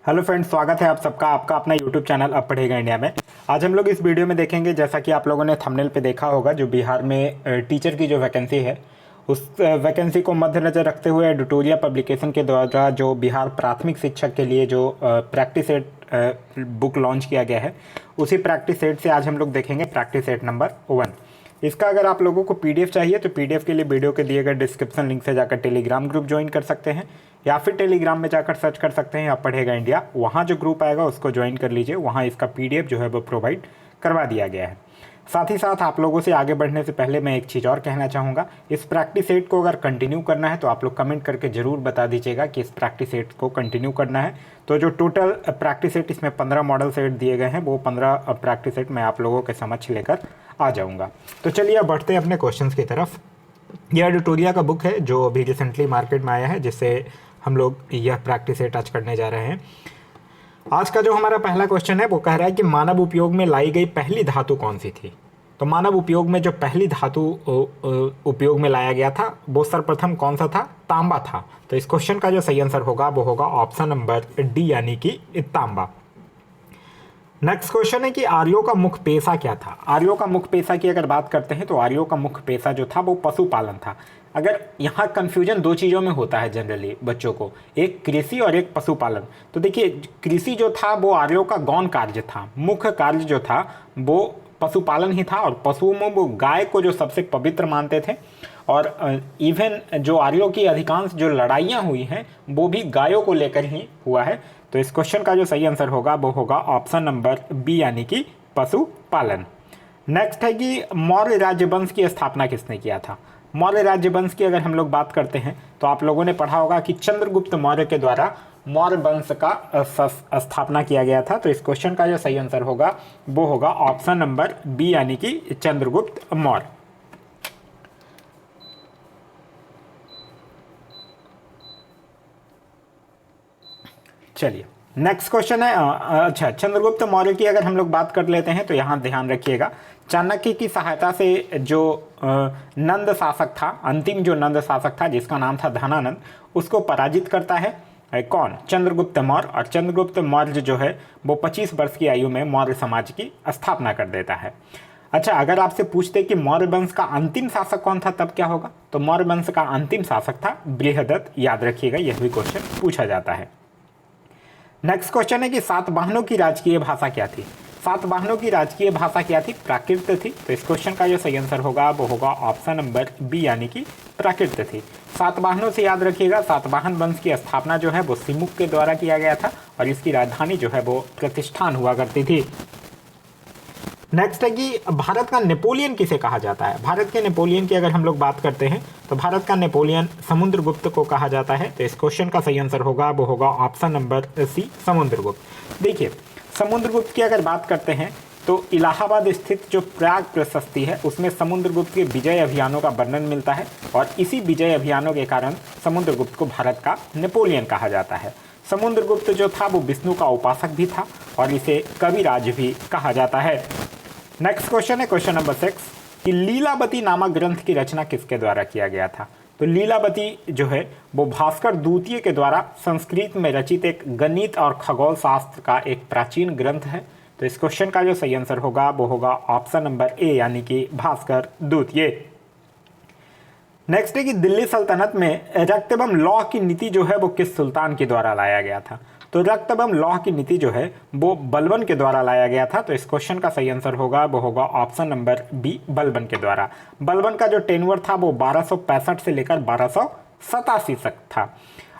Hello friends, स्वागत है आप सबका आपका अपना यूट्यूब चैनल अब पढ़ेगा इंडिया में। आज हम लोग इस वीडियो में देखेंगे, जैसा कि आप लोगों ने थंबनेल पे देखा होगा, जो बिहार में टीचर की जो वैकेंसी है उस वैकेंसी को मद्देनज़र रखते हुए एडिटोरिया पब्लिकेशन के द्वारा जो बिहार प्राथमिक शिक्षक के लिए जो प्रैक्टिस सेट बुक लॉन्च किया गया है, उसी प्रैक्टिस सेट से आज हम लोग देखेंगे प्रैक्टिस सेट नंबर 1। इसका अगर आप लोगों को पीडीएफ चाहिए तो पीडीएफ के लिए वीडियो के दिए गए डिस्क्रिप्शन लिंक से जाकर टेलीग्राम ग्रुप ज्वाइन कर सकते हैं, या फिर टेलीग्राम में जाकर सर्च कर सकते हैं आप पढ़ेगा इंडिया। वहाँ जो ग्रुप आएगा उसको ज्वाइन कर लीजिए, वहाँ इसका पीडीएफ जो है वो प्रोवाइड करवा दिया गया है। साथ ही साथ आप लोगों से आगे बढ़ने से पहले मैं एक चीज़ और कहना चाहूँगा, इस प्रैक्टिस सेट को अगर कंटिन्यू करना है तो आप लोग कमेंट करके ज़रूर बता दीजिएगा कि इस प्रैक्टिस सेट को कंटिन्यू करना है। तो जो टोटल प्रैक्टिस सेट इसमें 15 मॉडल सेट दिए गए हैं, वो 15 प्रैक्टिस सेट मैं आप लोगों के समक्ष लेकर आ जाऊँगा। तो चलिए अब बढ़ते हैं अपने क्वेश्चन की तरफ। यह एडिटोरिया का बुक है जो अभी रिसेंटली मार्केट में आया है, जिससे हम लोग यह प्रैक्टिस सेट आज करने जा रहे हैं। आज का जो हमारा पहला क्वेश्चन है वो कह रहा है कि मानव उपयोग में लाई गई पहली धातु कौन सी थी। तो मानव उपयोग में जो पहली धातु उपयोग में लाया गया था वो सर्वप्रथम कौन सा था? तांबा था। तो इस क्वेश्चन का जो सही आंसर होगा वो होगा ऑप्शन नंबर डी, यानी कि तांबा। नेक्स्ट क्वेश्चन है कि आर्यों का मुख्य पेशा क्या था। आर्यों का मुख्य पेशा की अगर बात करते हैं तो आर्यों का मुख्य पेशा जो था वो पशुपालन था। अगर यहाँ कंफ्यूजन दो चीज़ों में होता है जनरली बच्चों को, एक कृषि और एक पशुपालन। तो देखिए, कृषि जो था वो आर्यों का गौण कार्य था, मुख्य कार्य जो था वो पशुपालन ही था, और पशुओं में वो गाय को जो सबसे पवित्र मानते थे। और इवन जो आर्यों की अधिकांश जो लड़ाइयाँ हुई हैं वो भी गायों को लेकर ही हुआ है। तो इस क्वेश्चन का जो सही आंसर होगा वो होगा ऑप्शन नंबर बी, यानी कि पशुपालन। नेक्स्ट है कि मौर्य राजवंश की स्थापना किसने किया था। मौर्य राजवंश की अगर हम लोग बात करते हैं तो आप लोगों ने पढ़ा होगा कि चंद्रगुप्त मौर्य के द्वारा मौर्य वंश का स्थापना किया गया था। तो इस क्वेश्चन का जो सही आंसर होगा वो होगा ऑप्शन नंबर बी, यानी कि चंद्रगुप्त मौर्य। चलिए नेक्स्ट क्वेश्चन है, अच्छा, चंद्रगुप्त मौर्य की अगर हम लोग बात कर लेते हैं तो यहाँ ध्यान रखिएगा, चाणक्य की सहायता से जो नंद शासक था, अंतिम जो नंद शासक था जिसका नाम था धनानंद, उसको पराजित करता है कौन? चंद्रगुप्त मौर्य। और चंद्रगुप्त मौर्य जो है वो 25 वर्ष की आयु में मौर्य समाज की स्थापना कर देता है। अच्छा, अगर आपसे पूछते कि मौर्य वंश का अंतिम शासक कौन था तब क्या होगा? तो मौर्य वंश का अंतिम शासक था बृहदत्त। याद रखिएगा, यह भी क्वेश्चन पूछा जाता है। नेक्स्ट क्वेश्चन है कि सातवाहनों की राजकीय भाषा क्या थी। सातवाहनों की राजकीय भाषा क्या थी? प्राकृत थी। तो इस क्वेश्चन का जो सही आंसर होगा वो होगा ऑप्शन नंबर बी, यानी कि प्राकृत थी। सातवाहनों से याद रखिएगा, सातवाहन वंश की स्थापना जो है वो सिमुक के द्वारा किया गया था, और इसकी राजधानी जो है वो प्रतिष्ठान हुआ करती थी। नेक्स्ट है कि भारत का नेपोलियन किसे कहा जाता है। भारत के नेपोलियन की अगर हम लोग बात करते हैं तो भारत का नेपोलियन समुद्रगुप्त को कहा जाता है। तो इस क्वेश्चन का सही आंसर होगा वो होगा ऑप्शन नंबर सी, समुद्रगुप्त। देखिए, समुद्रगुप्त की अगर बात करते हैं तो इलाहाबाद स्थित जो प्रयाग प्रशस्ति है उसमें समुद्रगुप्त के विजय अभियानों का वर्णन मिलता है, और इसी विजय अभियानों के कारण समुद्रगुप्त को भारत का नेपोलियन कहा जाता है। समुद्रगुप्त जो था वो विष्णु का उपासक भी था, और इसे कविराज भी कहा जाता है। नेक्स्ट क्वेश्चन है क्वेश्चन नंबर 6 कि लीलावती नामक ग्रंथ की रचना किसके द्वारा किया गया था। तो लीलावती जो है वो भास्कर द्वितीय के द्वारा संस्कृत में रचित एक गणित और खगोल शास्त्र का एक प्राचीन ग्रंथ है। तो इस क्वेश्चन का जो सही आंसर होगा वो होगा ऑप्शन नंबर ए, यानी कि भास्कर द्वितीय। नेक्स्ट है कि दिल्ली सल्तनत में रक्त एवं लौह की नीति जो है वो किस सुल्तान के द्वारा लाया गया था। तो रक्त एवं लौह की नीति जो है वो बलबन के द्वारा लाया गया था। तो इस क्वेश्चन का सही आंसर होगा वो होगा ऑप्शन नंबर बी, बलबन के द्वारा। बलबन का जो टेन्योर था वो 1265 से लेकर 1287 तक था,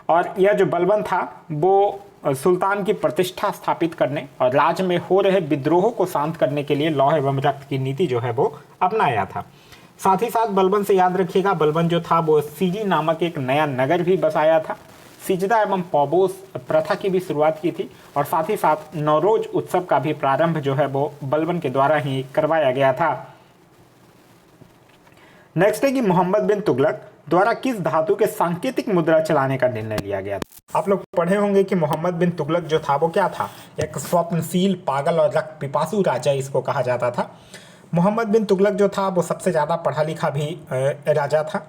और यह जो बलबन था वो सुल्तान की प्रतिष्ठा स्थापित करने और राज्य में हो रहे विद्रोहों को शांत करने के लिए लौह एवं रक्त की नीति जो है वो अपनाया था। साथ ही साथ बलबन से याद रखिएगा, बलबन जो था वो सीजी नामक एक नया नगर भी बसाया था। सिजदा एवं पौबोस प्रथा की भी शुरुआत की थी, और साथ ही साथ नौरोज उत्सव का भी प्रारंभ जो है वो बलबन के द्वारा ही करवाया गया था। नेक्स्ट है कि मोहम्मद बिन तुगलक द्वारा किस धातु के सांकेतिक मुद्रा चलाने का निर्णय लिया गया था। आप लोग पढ़े होंगे कि मोहम्मद बिन तुगलक जो था वो क्या था? एक स्वप्नशील, पागल और रक्त पिपासु राजा इसको कहा जाता था। मोहम्मद बिन तुगलक जो था वो सबसे ज़्यादा पढ़ा लिखा भी राजा था,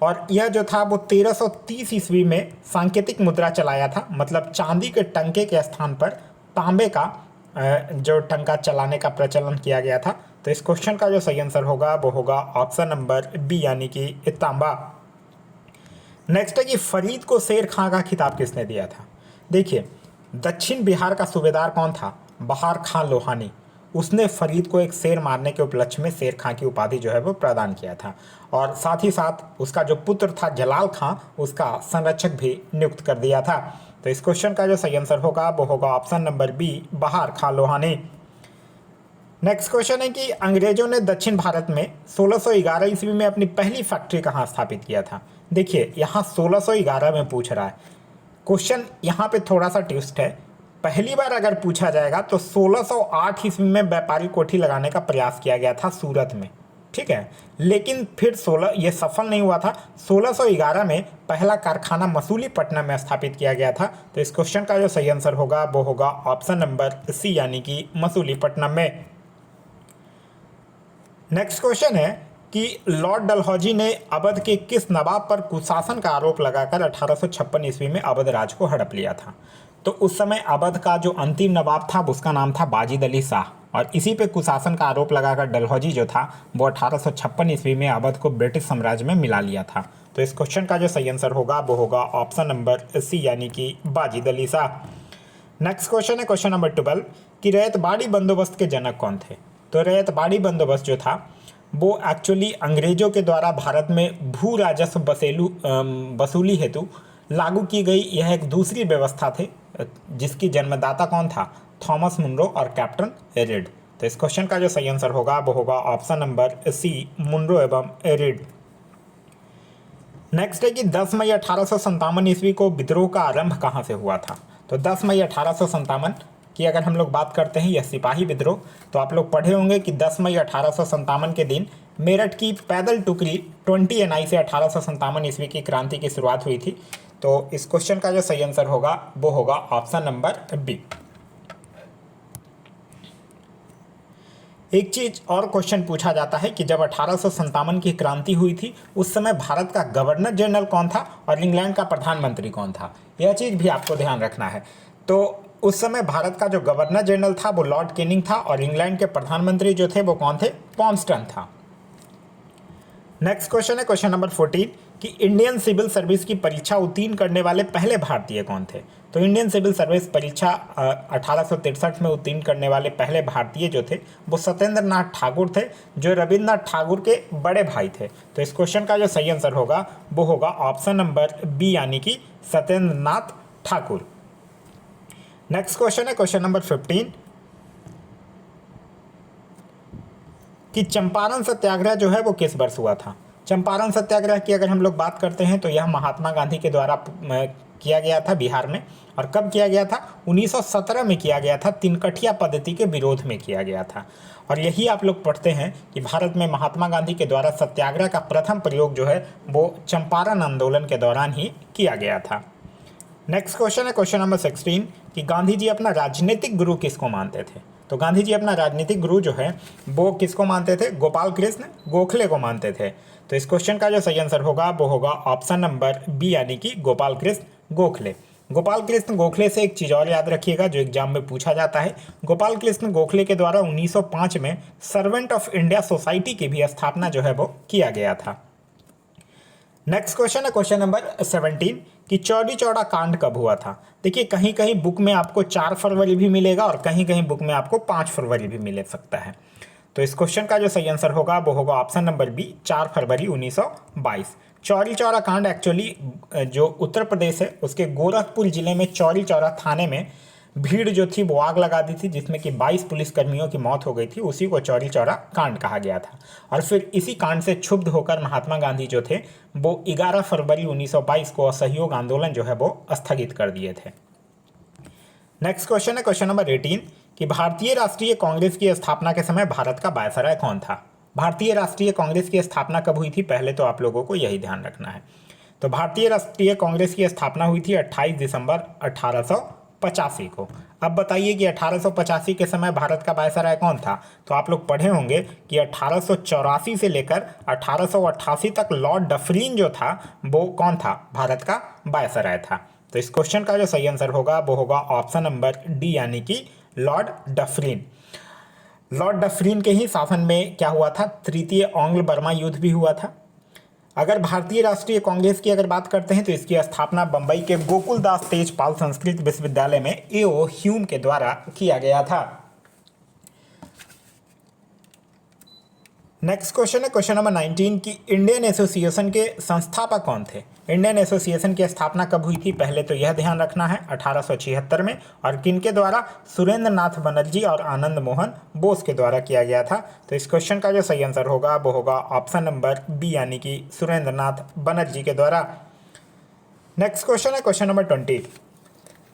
और यह जो था वो 1330 ईस्वी में सांकेतिक मुद्रा चलाया था, मतलब चांदी के टंके के स्थान पर तांबे का जो टंका चलाने का प्रचलन किया गया था। तो इस क्वेश्चन का जो सही आंसर होगा वो होगा ऑप्शन नंबर बी, यानी कि तांबा। नेक्स्ट है कि फरीद को शेर खां का खिताब किसने दिया था। देखिए, दक्षिण बिहार का सूबेदार कौन था? बहार खां लोहानी। उसने फरीद को एक शेर मारने के उपलक्ष्य में शेर खां की उपाधि जो है वो प्रदान किया था, और साथ ही साथ उसका जो पुत्र था जलाल खां, उसका संरक्षक भी नियुक्त कर दिया था। तो इस क्वेश्चन का जो सही आंसर होगा वो होगा ऑप्शन नंबर बी, बहार खां लोहानी। नेक्स्ट क्वेश्चन है कि अंग्रेजों ने दक्षिण भारत में 1611 ईस्वी में अपनी पहली फैक्ट्री कहाँ स्थापित किया था। देखिए, यहाँ 1611 में पूछ रहा है क्वेश्चन, यहाँ पे थोड़ा सा ट्विस्ट है। पहली बार अगर पूछा जाएगा तो 1608 ईस्वी में व्यापारी कोठी लगाने का प्रयास किया गया था सूरत में, ठीक है, लेकिन फिर ये सफल नहीं हुआ था। 1611 में पहला कारखाना मसूलीपट्टनम में स्थापित किया गया था। तो इस क्वेश्चन का जो सही आंसर होगा वो होगा ऑप्शन नंबर सी, यानी कि मसूलीपट्टनम में। नेक्स्ट क्वेश्चन है कि लॉर्ड डलहौजी ने अवध के किस नवाब पर कुशासन का आरोप लगाकर 1856 ईस्वी में अवध राज को हड़प लिया था। तो उस समय अवध का जो अंतिम नवाब था उसका नाम था बाजिद अली शाह, और इसी पे कुशासन का आरोप लगाकर डलहौजी जो था वो 1856 ईस्वी में अवध को ब्रिटिश साम्राज्य में मिला लिया था। तो इस क्वेश्चन का जो सही आंसर होगा वो होगा ऑप्शन नंबर सी, यानी कि बाजिद अली शाह। नेक्स्ट क्वेश्चन है क्वेश्चन नंबर 12 कि रैयतबाड़ी बंदोबस्त के जनक कौन थे। तो रैयतबाड़ी बंदोबस्त जो था वो एक्चुअली अंग्रेजों के द्वारा भारत में भू राजस्व वसूली हेतु लागू की गई यह एक दूसरी व्यवस्था थी, जिसकी जन्मदाता कौन था? थॉमस मुनरो और कैप्टन रिड। तो इस क्वेश्चन का जो सही आंसर होगा वो होगा ऑप्शन नंबर सी, मुनरो एवं रिड। नेक्स्ट है कि 10 मई 1857 ईस्वी को विद्रोह का आरंभ कहाँ से हुआ था। तो 10 मई 1857 की अगर हम लोग बात करते हैं, यह सिपाही विद्रोह, तो आप लोग पढ़े होंगे कि 10 मई 1857 के दिन मेरठ की पैदल टुकड़ी 20 NI से 1857 ईस्वी की क्रांति की शुरुआत हुई थी। तो इस क्वेश्चन का जो सही आंसर होगा वो होगा ऑप्शन नंबर बी। एक चीज और क्वेश्चन पूछा जाता है कि जब 1857 की क्रांति हुई थी उस समय भारत का गवर्नर जनरल कौन था और इंग्लैंड का प्रधानमंत्री कौन था, यह चीज भी आपको ध्यान रखना है। तो उस समय भारत का जो गवर्नर जनरल था वो लॉर्ड कैनिंग था, और इंग्लैंड के प्रधानमंत्री जो थे वो कौन थे? पॉन्स्टन था। नेक्स्ट क्वेश्चन है क्वेश्चन नंबर 14 कि इंडियन सिविल सर्विस की परीक्षा उत्तीर्ण करने वाले पहले भारतीय कौन थे। तो इंडियन सिविल सर्विस परीक्षा 1863 में उत्तीर्ण करने वाले पहले भारतीय जो थे वो सत्येंद्र नाथ ठाकुर थे, जो रविन्द्रनाथ ठाकुर के बड़े भाई थे। तो इस क्वेश्चन का जो सही आंसर होगा वो होगा ऑप्शन नंबर बी, यानी कि सत्येंद्र नाथ ठाकुर। नेक्स्ट क्वेश्चन है क्वेश्चन नंबर 15 कि चंपारण सत्याग्रह जो है वो किस वर्ष हुआ था। चंपारण सत्याग्रह की अगर हम लोग बात करते हैं तो यह महात्मा गांधी के द्वारा किया गया था बिहार में, और कब किया गया था? 1917 में किया गया था। तिनकठिया पद्धति के विरोध में किया गया था, और यही आप लोग पढ़ते हैं कि भारत में महात्मा गांधी के द्वारा सत्याग्रह का प्रथम प्रयोग जो है वो चंपारण आंदोलन के दौरान ही किया गया था। नेक्स्ट क्वेश्चन है क्वेश्चन नंबर 16 कि गांधी जी अपना राजनीतिक गुरु किसको मानते थे। तो गांधी जी अपना राजनीतिक गुरु जो है वो किसको मानते थे? गोपाल कृष्ण गोखले को मानते थे। तो इस क्वेश्चन का जो सही आंसर होगा वो होगा ऑप्शन नंबर बी, यानी कि गोपाल कृष्ण गोखले। गोपाल कृष्ण गोखले से एक चीज़ और याद रखिएगा जो एग्जाम में पूछा जाता है। गोपाल कृष्ण गोखले के द्वारा 1905 में सर्वेंट ऑफ इंडिया सोसाइटी की भी स्थापना जो है वो किया गया था। नेक्स्ट क्वेश्चन है क्वेश्चन नंबर 17 कि चौरी चौरा कांड कब हुआ था। देखिए, कहीं कहीं बुक में आपको 4 फरवरी भी मिलेगा और कहीं कहीं बुक में आपको 5 फरवरी भी मिल सकता है। तो इस क्वेश्चन का जो सही आंसर होगा वो होगा ऑप्शन नंबर बी, 4 फरवरी 1922। चौरी चौरा कांड एक्चुअली जो उत्तर प्रदेश है उसके गोरखपुर जिले में चौरी चौरा थाने में भीड़ जो थी वो आग लगा दी थी, जिसमें कि 22 पुलिसकर्मियों की मौत हो गई थी। उसी को चौरी चौरा कांड कहा गया था, और फिर इसी कांड से क्षुब्ध होकर महात्मा गांधी जो थे वो 11 फरवरी 1922 को असहयोग आंदोलन जो है वो स्थगित कर दिए थे। नेक्स्ट क्वेश्चन है क्वेश्चन नंबर 18 कि भारतीय राष्ट्रीय कांग्रेस की स्थापना के समय भारत का वायसराय कौन था। भारतीय राष्ट्रीय कांग्रेस की स्थापना कब हुई थी, पहले तो आप लोगों को यही ध्यान रखना है। तो भारतीय राष्ट्रीय कांग्रेस की स्थापना हुई थी 28 दिसंबर 18 1885 को। अब बताइए कि 1885 के समय भारत का वायसराय कौन था? तो आप लोग पढ़े होंगे कि 1884 से लेकर 1888 तक लॉर्ड डफरीन जो था वो कौन था? भारत का वायसराय था। तो इस क्वेश्चन का जो सही आंसर होगा वो होगा ऑप्शन नंबर डी, यानी कि लॉर्ड डफरीन। लॉर्ड डफरीन के ही शासन में क्या हुआ था? तृतीय एंग्लो बर्मा युद्ध भी हुआ था। अगर भारतीय राष्ट्रीय कांग्रेस की अगर बात करते हैं तो इसकी स्थापना बंबई के गोकुलदास तेजपाल संस्कृत विश्वविद्यालय में एओ ह्यूम के द्वारा किया गया था। नेक्स्ट क्वेश्चन है क्वेश्चन नंबर 19 की इंडियन एसोसिएशन के संस्थापक कौन थे? इंडियन एसोसिएशन की स्थापना कब हुई थी? पहले तो यह ध्यान रखना है 1876 में, और किनके द्वारा? सुरेंद्र नाथ बनर्जी और आनंद मोहन बोस के द्वारा किया गया था। तो इस क्वेश्चन का जो सही आंसर होगा वो होगा ऑप्शन नंबर बी, यानी कि सुरेंद्र नाथ बनर्जी के द्वारा। नेक्स्ट क्वेश्चन है क्वेश्चन नंबर 20,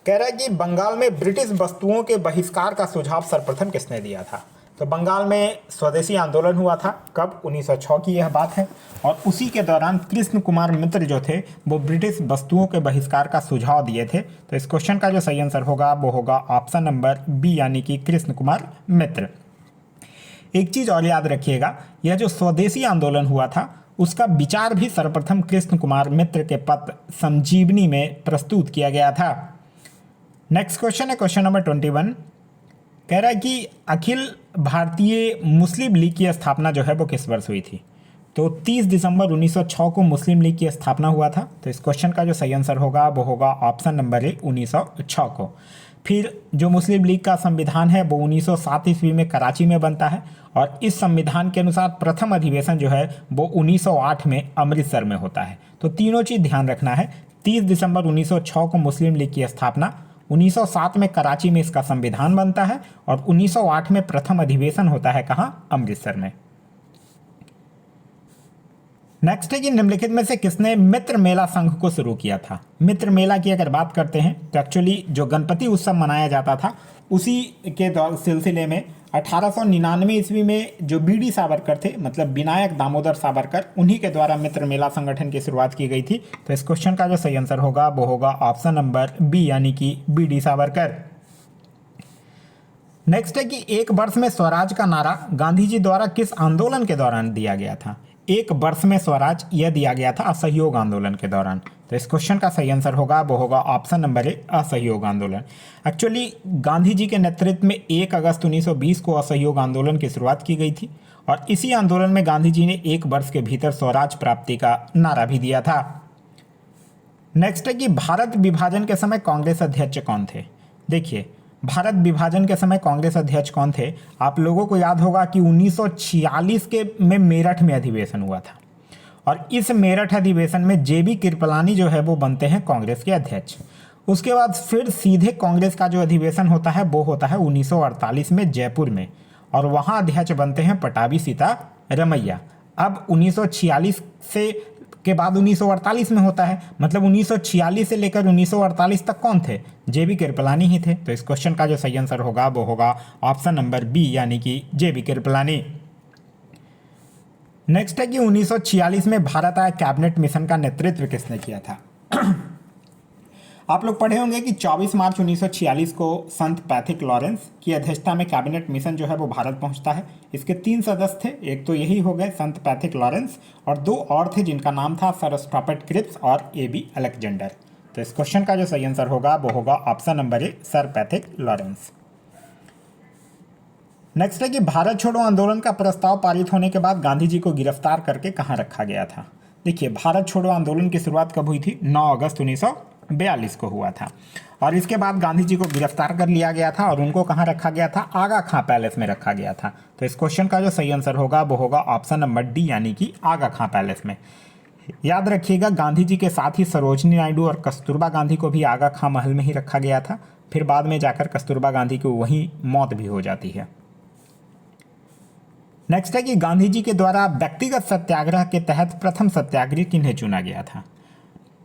कह रहा है कि बंगाल में ब्रिटिश वस्तुओं के बहिष्कार का सुझाव सर्वप्रथम किसने दिया था? तो बंगाल में स्वदेशी आंदोलन हुआ था। कब? 1906 की यह बात है, और उसी के दौरान कृष्ण कुमार मित्र जो थे वो ब्रिटिश वस्तुओं के बहिष्कार का सुझाव दिए थे। तो इस क्वेश्चन का जो सही आंसर होगा वो होगा ऑप्शन नंबर बी, यानी कि कृष्ण कुमार मित्र। एक चीज़ और याद रखिएगा, यह जो स्वदेशी आंदोलन हुआ था उसका विचार भी सर्वप्रथम कृष्ण कुमार मित्र के पत्र संजीवनी में प्रस्तुत किया गया था। नेक्स्ट क्वेश्चन है क्वेश्चन नंबर 21, कह रहा है कि अखिल भारतीय मुस्लिम लीग की स्थापना जो है वो किस वर्ष हुई थी? तो 30 दिसंबर 1906 को मुस्लिम लीग की स्थापना हुआ था। तो इस क्वेश्चन का जो सही आंसर होगा वो होगा ऑप्शन नंबर ए, 1906 को। फिर जो मुस्लिम लीग का संविधान है वो 1907 ईस्वी में कराची में बनता है, और इस संविधान के अनुसार प्रथम अधिवेशन जो है वो 1908 में अमृतसर में होता है। तो तीनों चीज़ ध्यान रखना है, 30 दिसंबर 1906 को मुस्लिम लीग की स्थापना, 1907 में कराची में इसका संविधान बनता है, और 1908 में प्रथम अधिवेशन होता है कहाँ? अमृतसर में। नेक्स्ट है कि निम्नलिखित में से किसने मित्र मेला संघ को शुरू किया था? मित्र मेला की अगर बात करते हैं तो एक्चुअली जो गणपति उत्सव मनाया जाता था उसी के सिलसिले में 1899 ईस्वी में जो बीडी सावरकर थे, मतलब विनायक दामोदर सावरकर, उन्हीं के द्वारा मित्र मेला संगठन की शुरुआत की गई थी। तो इस क्वेश्चन का जो सही आंसर होगा वो होगा ऑप्शन नंबर बी, यानी कि बीडी सावरकर। नेक्स्ट है कि एक वर्ष में स्वराज का नारा गांधी जी द्वारा किस आंदोलन के दौरान दिया गया था? एक वर्ष में स्वराज यह दिया गया था असहयोग आंदोलन के दौरान। तो इस क्वेश्चन का सही आंसर होगा वो होगा ऑप्शन नंबर ए, असहयोग आंदोलन। एक्चुअली गांधी जी के नेतृत्व में 1 अगस्त 1920 को असहयोग आंदोलन की शुरुआत की गई थी, और इसी आंदोलन में गांधी जी ने 1 वर्ष के भीतर स्वराज प्राप्ति का नारा भी दिया था। नेक्स्ट है कि भारत विभाजन के समय कांग्रेस अध्यक्ष कौन थे? देखिए, भारत विभाजन के समय कांग्रेस अध्यक्ष कौन थे? आप लोगों को याद होगा कि 1946 के में मेरठ में अधिवेशन हुआ था, और इस मेरठ अधिवेशन में जेबी कृपलानी जो है वो बनते हैं कांग्रेस के अध्यक्ष। उसके बाद फिर सीधे कांग्रेस का जो अधिवेशन होता है वो होता है 1948 में जयपुर में, और वहाँ अध्यक्ष बनते हैं पटाभी सीतारमैया। अब 1946 से के बाद 1948 में होता है, मतलब 1946 से लेकर 1948 तक कौन थे? जेबी कृपलानी ही थे। तो इस क्वेश्चन का जो सही आंसर होगा वो होगा ऑप्शन नंबर बी, यानी कि जेबी कृपलानी। नेक्स्ट है कि 1946 में भारत आया कैबिनेट मिशन का नेतृत्व किसने किया था? आप लोग पढ़े होंगे कि 24 मार्च 1946 को संत पैथिक लॉरेंस की अध्यक्षता में कैबिनेट मिशन जो है वो भारत पहुंचता है। इसके 3 सदस्य थे, एक तो यही हो गए संत पैथिक लॉरेंस, और 2 और थे जिनका नाम था सर स्टॉपेट क्रिप्स और AB अलेक्जेंडर। तो इस क्वेश्चन का जो सही आंसर होगा वो होगा ऑप्शन नंबर ए, सर पैथिक लॉरेंस। नेक्स्ट है कि भारत छोड़ो आंदोलन का प्रस्ताव पारित होने के बाद गांधी जी को गिरफ्तार करके कहाँ रखा गया था? देखिए, भारत छोड़ो आंदोलन की शुरुआत कब हुई थी? 9 अगस्त 1942 को हुआ था, और इसके बाद गांधी जी को गिरफ्तार कर लिया गया था, और उनको कहाँ रखा गया था? आगा खां पैलेस में रखा गया था। तो इस क्वेश्चन का जो सही आंसर होगा वो होगा ऑप्शन नंबर डी, यानी कि आगा खां पैलेस में। याद रखिएगा, गांधी जी के साथ ही सरोजनी नायडू और कस्तूरबा गांधी को भी आगा खां महल में ही रखा गया था। फिर बाद में जाकर कस्तूरबा गांधी की वहीं मौत भी हो जाती है। नेक्स्ट है कि गांधी जी के द्वारा व्यक्तिगत सत्याग्रह के तहत प्रथम सत्याग्रही किन्हें चुना गया था?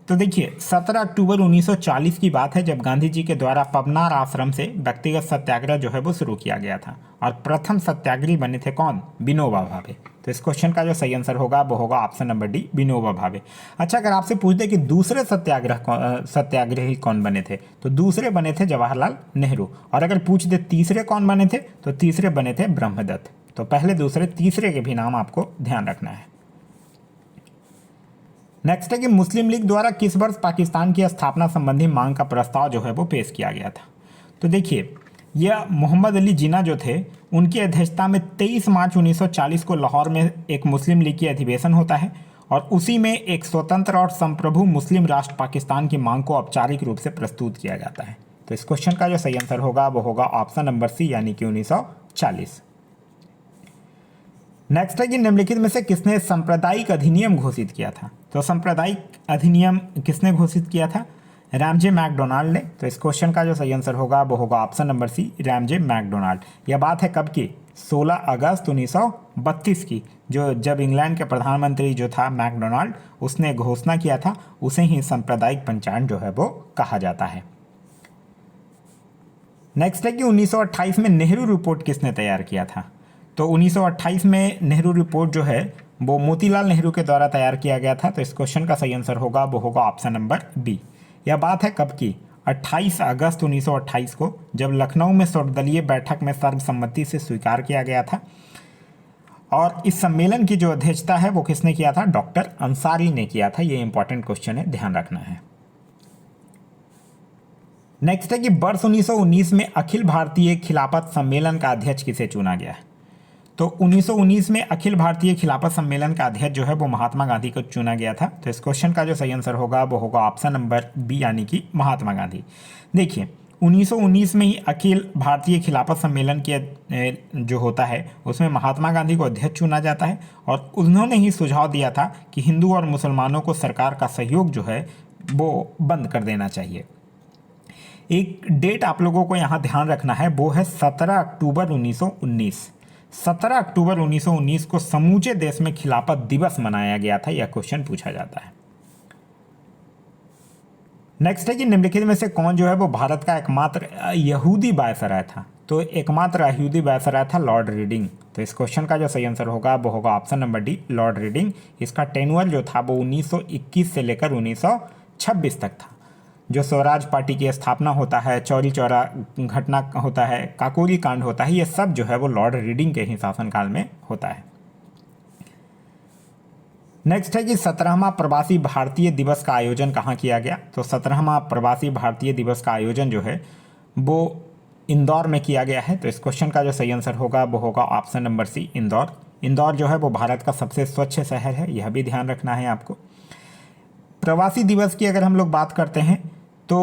तो देखिए 17 अक्टूबर 1940 की बात है जब गांधी जी के द्वारा पवनार आश्रम से व्यक्तिगत सत्याग्रह जो है वो शुरू किया गया था और प्रथम सत्याग्रही बने थे कौन? विनोबा भावे। तो इस क्वेश्चन का जो सही आंसर होगा वो होगा option number D, Vinoba Bhave. अच्छा, अगर आपसे पूछ दे कि दूसरे सत्याग्रही कौन बने थे, तो दूसरे बने थे जवाहरलाल नेहरू। और अगर पूछ दे तीसरे कौन बने थे, तो तीसरे बने थे ब्रह्मदत्त। तो पहले, दूसरे, तीसरे के भी नाम आपको ध्यान रखना है। नेक्स्ट है कि मुस्लिम लीग द्वारा किस वर्ष पाकिस्तान की स्थापना संबंधी मांग का प्रस्ताव जो है वो पेश किया गया था। तो देखिए, यह मोहम्मद अली जिन्ना जो थे, उनकी अध्यक्षता में 23 मार्च 1940 को लाहौर में एक मुस्लिम लीग की अधिवेशन होता है और उसी में एक स्वतंत्र और संप्रभु मुस्लिम राष्ट्र पाकिस्तान की मांग को औपचारिक रूप से प्रस्तुत किया जाता है। तो इस क्वेश्चन का जो सही आंसर होगा वो होगा ऑप्शन नंबर सी, यानी कि 1940। नेक्स्ट है कि निम्नलिखित में से किसने सांप्रदायिक अधिनियम घोषित किया था। तो सांप्रदायिक अधिनियम किसने घोषित किया था? रैमजे मैकडोनाल्ड ने। तो इस क्वेश्चन का जो सही आंसर होगा वो होगा option number C, Ramsay MacDonald. यह बात है कब की? 16 अगस्त 1932 की, जो जब इंग्लैंड के प्रधानमंत्री जो था मैकडोनाल्ड, उसने घोषणा किया था, उसे ही सांप्रदायिक पंचायत जो है वो कहा जाता है। नेक्स्ट है कि 1928 में नेहरू रिपोर्ट किसने तैयार किया था। तो 1928 में नेहरू रिपोर्ट जो है वो मोतीलाल नेहरू के द्वारा तैयार किया गया था। तो इस क्वेश्चन का सही आंसर होगा वो होगा ऑप्शन नंबर बी। यह बात है कब की? 28 अगस्त 1928 को, जब लखनऊ में सर्वदलीय बैठक में सर्वसम्मति से स्वीकार किया गया था। और इस सम्मेलन की जो अध्यक्षता है वो किसने किया था? डॉक्टर अंसारी ने किया था। ये इंपॉर्टेंट क्वेश्चन है, ध्यान रखना है। नेक्स्ट है कि वर्ष 1919 में अखिल भारतीय खिलाफत सम्मेलन का अध्यक्ष किसे चुना गया है। तो 1919 में अखिल भारतीय खिलाफत सम्मेलन का अध्यक्ष जो है वो महात्मा गांधी को चुना गया था। तो इस क्वेश्चन का जो सही आंसर होगा वो होगा ऑप्शन नंबर बी, यानी कि महात्मा गांधी। देखिए, 1919 में ही अखिल भारतीय खिलाफत सम्मेलन के जो होता है उसमें महात्मा गांधी को अध्यक्ष चुना जाता है और उन्होंने ही सुझाव दिया था कि हिंदू और मुसलमानों को सरकार का सहयोग जो है वो बंद कर देना चाहिए। एक डेट आप लोगों को यहाँ ध्यान रखना है, वो है 17 अक्टूबर 1919। 17 अक्टूबर 1919 को समूचे देश में खिलाफत दिवस मनाया गया था। यह क्वेश्चन पूछा जाता है। नेक्स्ट है कि निम्नलिखित में से कौन जो है वो भारत का एकमात्र यहूदी वायसराय था। तो एकमात्र यहूदी वायसराय था लॉर्ड रीडिंग। तो इस क्वेश्चन का जो सही आंसर होगा वो होगा option number D, Lord reading. इसका टेन्योर जो था वो 1921 से लेकर 1926 तक था। जो स्वराज पार्टी की स्थापना होता है, चौरी चौरा घटना होता है, काकोरी कांड होता है, ये सब जो है वो लॉर्ड रीडिंग के ही शासनकाल में होता है। नेक्स्ट है कि 17वां प्रवासी भारतीय दिवस का आयोजन कहाँ किया गया। तो 17वां प्रवासी भारतीय दिवस का आयोजन जो है वो इंदौर में किया गया है। तो इस क्वेश्चन का जो सही आंसर होगा वो होगा option number C, Indore. Indore जो है वो भारत का सबसे स्वच्छ शहर है, यह भी ध्यान रखना है आपको। प्रवासी दिवस की अगर हम लोग बात करते हैं तो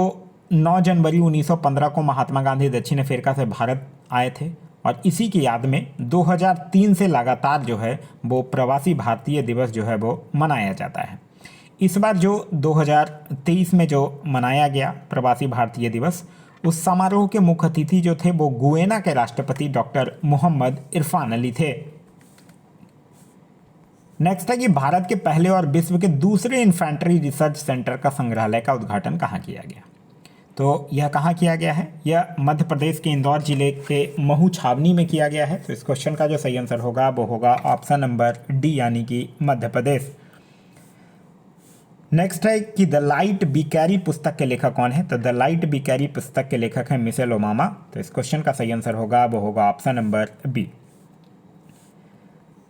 9 जनवरी 1915 को महात्मा गांधी दक्षिण अफ्रीका से भारत आए थे और इसी की याद में 2003 से लगातार जो है वो प्रवासी भारतीय दिवस जो है वो मनाया जाता है। इस बार जो 2023 में जो मनाया गया प्रवासी भारतीय दिवस, उस समारोह के मुख्य अतिथि जो थे वो गुयेना के राष्ट्रपति डॉक्टर मोहम्मद इरफान अली थे। नेक्स्ट है कि भारत के पहले और विश्व के दूसरे इन्फेंट्री रिसर्च सेंटर का संग्रहालय का उद्घाटन कहाँ किया गया। तो यह कहाँ किया गया है? यह मध्य प्रदेश के इंदौर जिले के महू छावनी में किया गया है। तो इस क्वेश्चन का जो सही आंसर होगा वो होगा ऑप्शन नंबर डी, यानी कि मध्य प्रदेश। नेक्स्ट है कि द लाइट बी कैरी पुस्तक के लेखक कौन है। तो द लाइट बी कैरी पुस्तक के लेखक हैं मिशेल ओबामा। तो इस क्वेश्चन का सही आंसर होगा वो होगा ऑप्शन नंबर बी।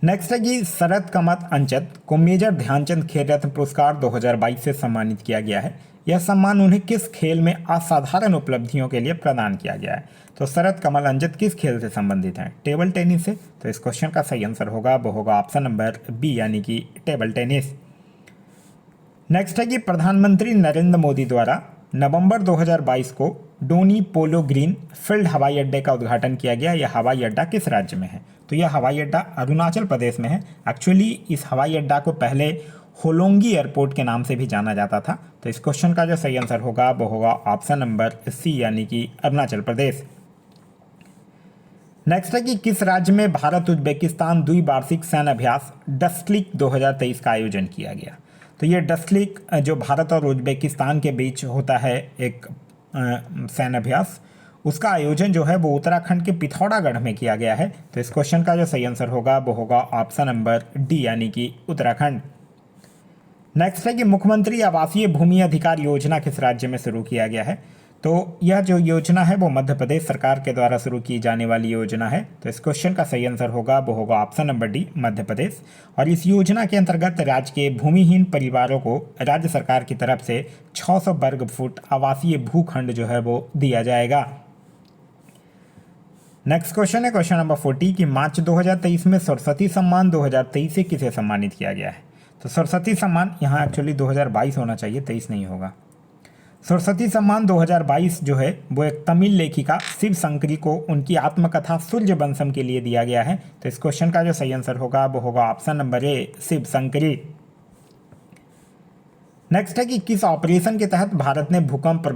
नेक्स्ट है कि शरद कमल अंचत को मेजर ध्यानचंद खेल रत्न पुरस्कार 2022 से सम्मानित किया गया है। यह सम्मान उन्हें किस खेल में असाधारण उपलब्धियों के लिए प्रदान किया गया है। तो शरद कमल अंचत किस खेल से संबंधित हैं? टेबल टेनिस से। तो इस क्वेश्चन का सही आंसर होगा वो होगा ऑप्शन नंबर बी, यानी कि टेबल टेनिस। नेक्स्ट है कि प्रधानमंत्री नरेंद्र मोदी द्वारा नवंबर 2022 को डोनी पोलो ग्रीन फील्ड हवाई अड्डे का उद्घाटन किया गया। यह हवाई अड्डा किस राज्य में है? तो यह हवाई अड्डा अरुणाचल प्रदेश में है। एक्चुअली इस हवाई अड्डा को पहले होलोंगी एयरपोर्ट के नाम से भी जाना जाता था। तो इस क्वेश्चन का जो सही आंसर होगा वो होगा ऑप्शन नंबर सी, यानी कि अरुणाचल प्रदेश। नेक्स्ट है कि किस राज्य में भारत उज्बेकिस्तान द्विवार्षिक सैन्य अभ्यास डस्क्लिक 2023 का आयोजन किया गया। तो ये डस्ट लेक जो भारत और उज्बेकिस्तान के बीच होता है एक सैन्य अभ्यास, उसका आयोजन जो है वो उत्तराखंड के पिथौरागढ़ में किया गया है। तो इस क्वेश्चन का जो सही आंसर होगा वो होगा ऑप्शन नंबर डी यानी कि उत्तराखंड। नेक्स्ट है कि मुख्यमंत्री आवासीय भूमि अधिकार योजना किस राज्य में शुरू किया गया है। तो यह जो योजना है वो मध्य प्रदेश सरकार के द्वारा शुरू की जाने वाली योजना है। तो इस क्वेश्चन का सही आंसर होगा वो होगा option number D Madhya Pradesh. और इस योजना के अंतर्गत राज्य के भूमिहीन परिवारों को राज्य सरकार की तरफ से 600 वर्ग फुट आवासीय भूखंड जो है वो दिया जाएगा। नेक्स्ट क्वेश्चन है क्वेश्चन नंबर 40 कि मार्च 2023 में सरस्वती सम्मान 2023 से किसे सम्मानित किया गया है। तो सरस्वती सम्मान यहाँ एक्चुअली 2022 होना चाहिए, 23 नहीं होगा। सरस्वती सम्मान 2022 जो है वो एक तमिल लेखिका शिव शंकरी को उनकी आत्मकथा सूर्यवंशम के लिए दिया गया है। तो इस क्वेश्चन का जो सही आंसर होगा वो होगा option number A Shiv Shankari. Next है कि किस ऑपरेशन के तहत भारत ने भूकंप